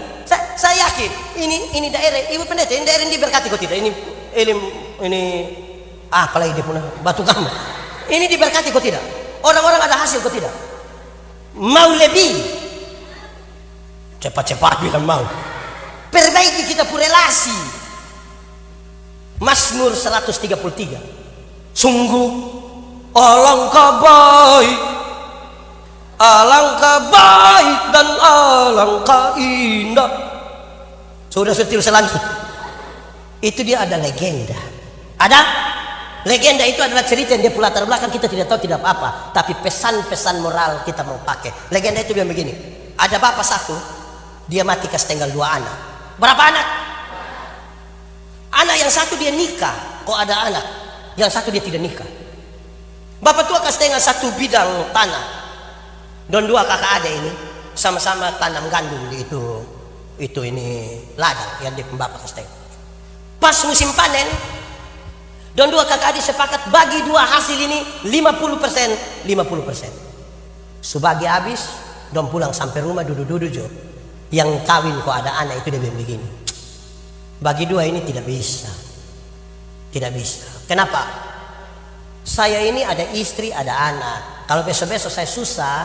Saya yakin ini daerah Ibu Pendeta, ini daerah ini diberkati kok tidak? Ini apalagi dia punya batu gampang. Ini diberkati kok tidak? Orang-orang ada hasil kok tidak? Mau lebih cepat-cepat bilang mau. Perbaiki kita pun relasi. Mazmur 133. Sungguh alangkah baik dan alangkah indah. Sudah setil selanjutnya. Itu dia ada legenda. Ada legenda itu adalah cerita yang dia latar belakang kita tidak tahu tidak apa-apa, tapi pesan-pesan moral kita mau pakai. Legenda itu dia begini. Ada bapak satu, dia mati kasih tinggal 2 anak. Berapa anak? Anak yang satu dia nikah, kok ada anak. Yang satu dia tidak nikah. Bapak tua kasih tinggal 1 bidang tanah. Dan 2 kakak adik ini sama-sama tanam gandum di itu ini ladang yang di bapak kasih tinggal. Pas musim panen, dan 2 kakak adik sepakat bagi 2 hasil ini 50%. Subagi habis, dan pulang sampai rumah duduk-duduk jo. Yang kawin kok ada anak itu dia bilang begini. Bagi 2 ini tidak bisa. Tidak bisa. Kenapa? Saya ini ada istri, ada anak. Kalau besok-besok saya susah,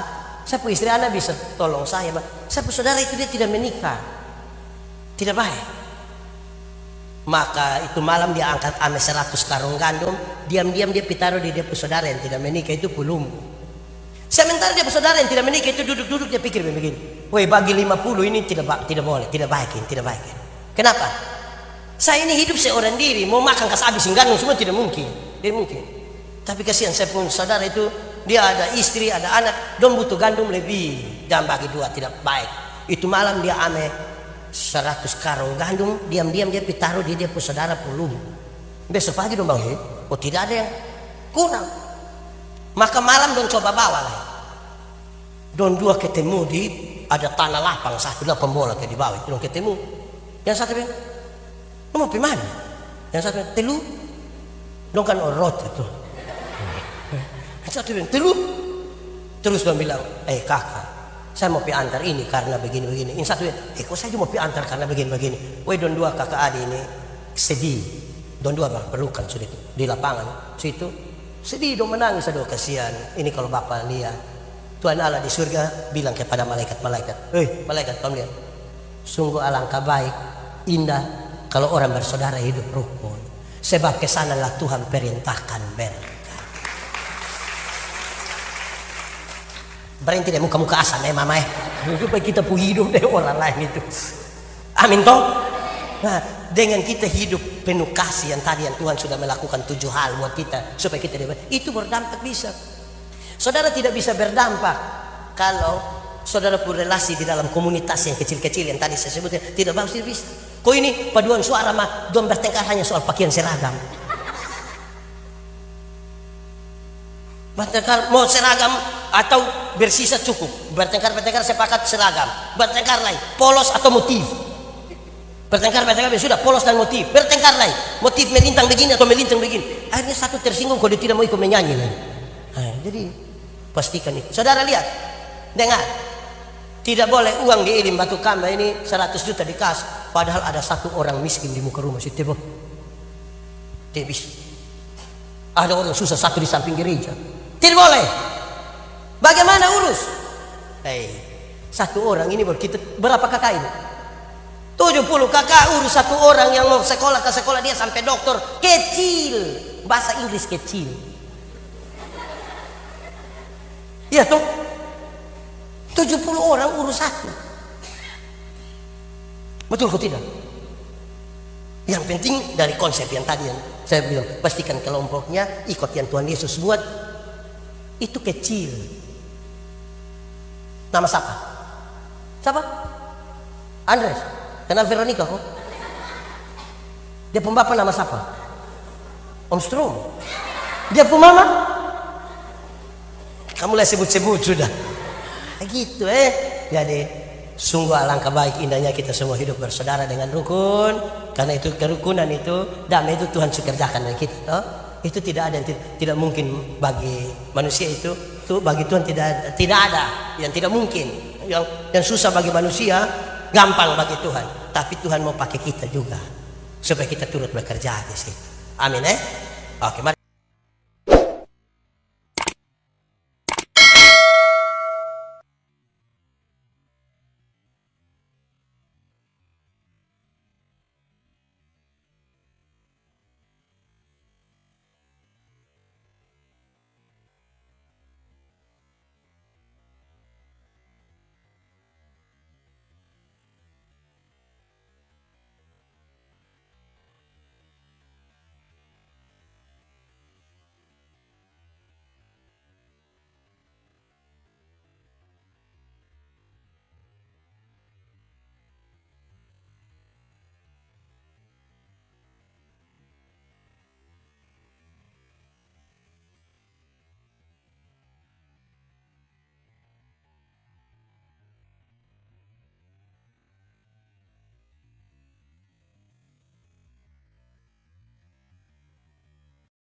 saya punya istri anak bisa tolong saya. Saya punya saudara itu dia tidak menikah. Tidak baik. Maka itu malam dia angkat ame 100 karung gandum, diam-diam dia pitaruh di dia saudara yang tidak menikah itu pulung. Sementara dia saudara yang tidak menikah itu duduk-duduk dia pikir begini, woi bagi 50 ini tidak boleh, tidak baik. Kenapa? Saya ini hidup seorang diri, mau makan kas habisin gandum semua tidak mungkin. Tapi kasihan saya pun saudara itu dia ada istri, ada anak, dong butuh gandum lebih, dan bagi 2 tidak baik. Itu malam dia ame 100 karung gandum, diam-diam dia pitaruh dia pun saudara pulung. Besok pagi dong bang, tidak ada yang kurang. Maka malam dong coba bawa lah. Dong 2 ketemu di ada tanah lapang, 1 bola ke di bawah itu dong ketemu. Yang satu bilang, lu mau pergi mana? Yang satu bilang, telu. Dong kan orot itu. Yang satu bilang, telu. Terus dong bilang, kakak, saya mau pi antar ini karena begini-begini. Yang satu, kok saya cuma pi antar karena begini-begini. Woi, don 2 kakak adik ini sedih. Don 2 berpelukan sudah di lapangan. Situ sedih dong menangis aduh kasihan. Ini kalau bapak lihat Tuhan Allah di surga bilang kepada malaikat, malaikat kamu lihat. Sungguh alangkah baik, indah kalau orang bersaudara hidup rukun. Sebab kesanalah Tuhan perintahkan berkat. Berhenti deh muka-muka asam mama supaya kita pun hidup deh orang lain itu. Amin toh. Nah, dengan kita hidup penuh kasih yang tadi yang Tuhan sudah melakukan 7 hal buat kita supaya kita itu berdampak bisa. Saudara tidak bisa berdampak kalau saudara pun relasi di dalam komunitas yang kecil-kecil yang tadi saya sebutkan tidak bagus bisa. Kok ini paduan suara mah don bertengkar hanya soal pakaian seragam. Bertengkar mau seragam atau bersisa cukup. Bertengkar sepakat seragam. Bertengkar lain polos atau motif. Bertengkar sudah polos dan motif. Bertengkar lain motif melintang begini atau melintang begini. Akhirnya satu tersinggung kalau dia tidak mau ikut menyanyi lain. Jadi pastikan itu. Saudara lihat, dengar. Tidak boleh uang di Ilim Batu Kamba ini 100 juta dikasih, padahal ada satu orang miskin di muka rumah situ. Tidak bisa. Ada orang susah satu di samping gereja. Tidak boleh. Bagaimana urus? Satu orang ini kita berapa kakak ini? 70 kakak urus satu orang yang mau sekolah ke sekolah dia sampai doktor. Kecil. Bahasa Inggris kecil. Iya tuh. 70 orang urus satu. Betul kok tidak? Yang penting dari konsep yang tadi yang saya bilang, pastikan kelompoknya ikut yang Tuhan Yesus buat. Itu kecil. Nama siapa? Siapa? Andres. Kenal Veronica kok? Dia pembapa nama siapa? Om Strom. Dia pemama? Kamu lah sebut-sebut sudah. Gitu Jadi sungguh alangkah baik indahnya kita semua hidup bersaudara dengan rukun. Karena itu kerukunan itu, damai itu Tuhan kerjakan bagi kita. Itu tidak ada yang tidak mungkin bagi manusia itu bagi Tuhan tidak ada yang tidak mungkin. Yang susah bagi manusia gampang bagi Tuhan. Tapi Tuhan mau pakai kita juga supaya kita turut bekerja di situ. Amin. Oke, mari.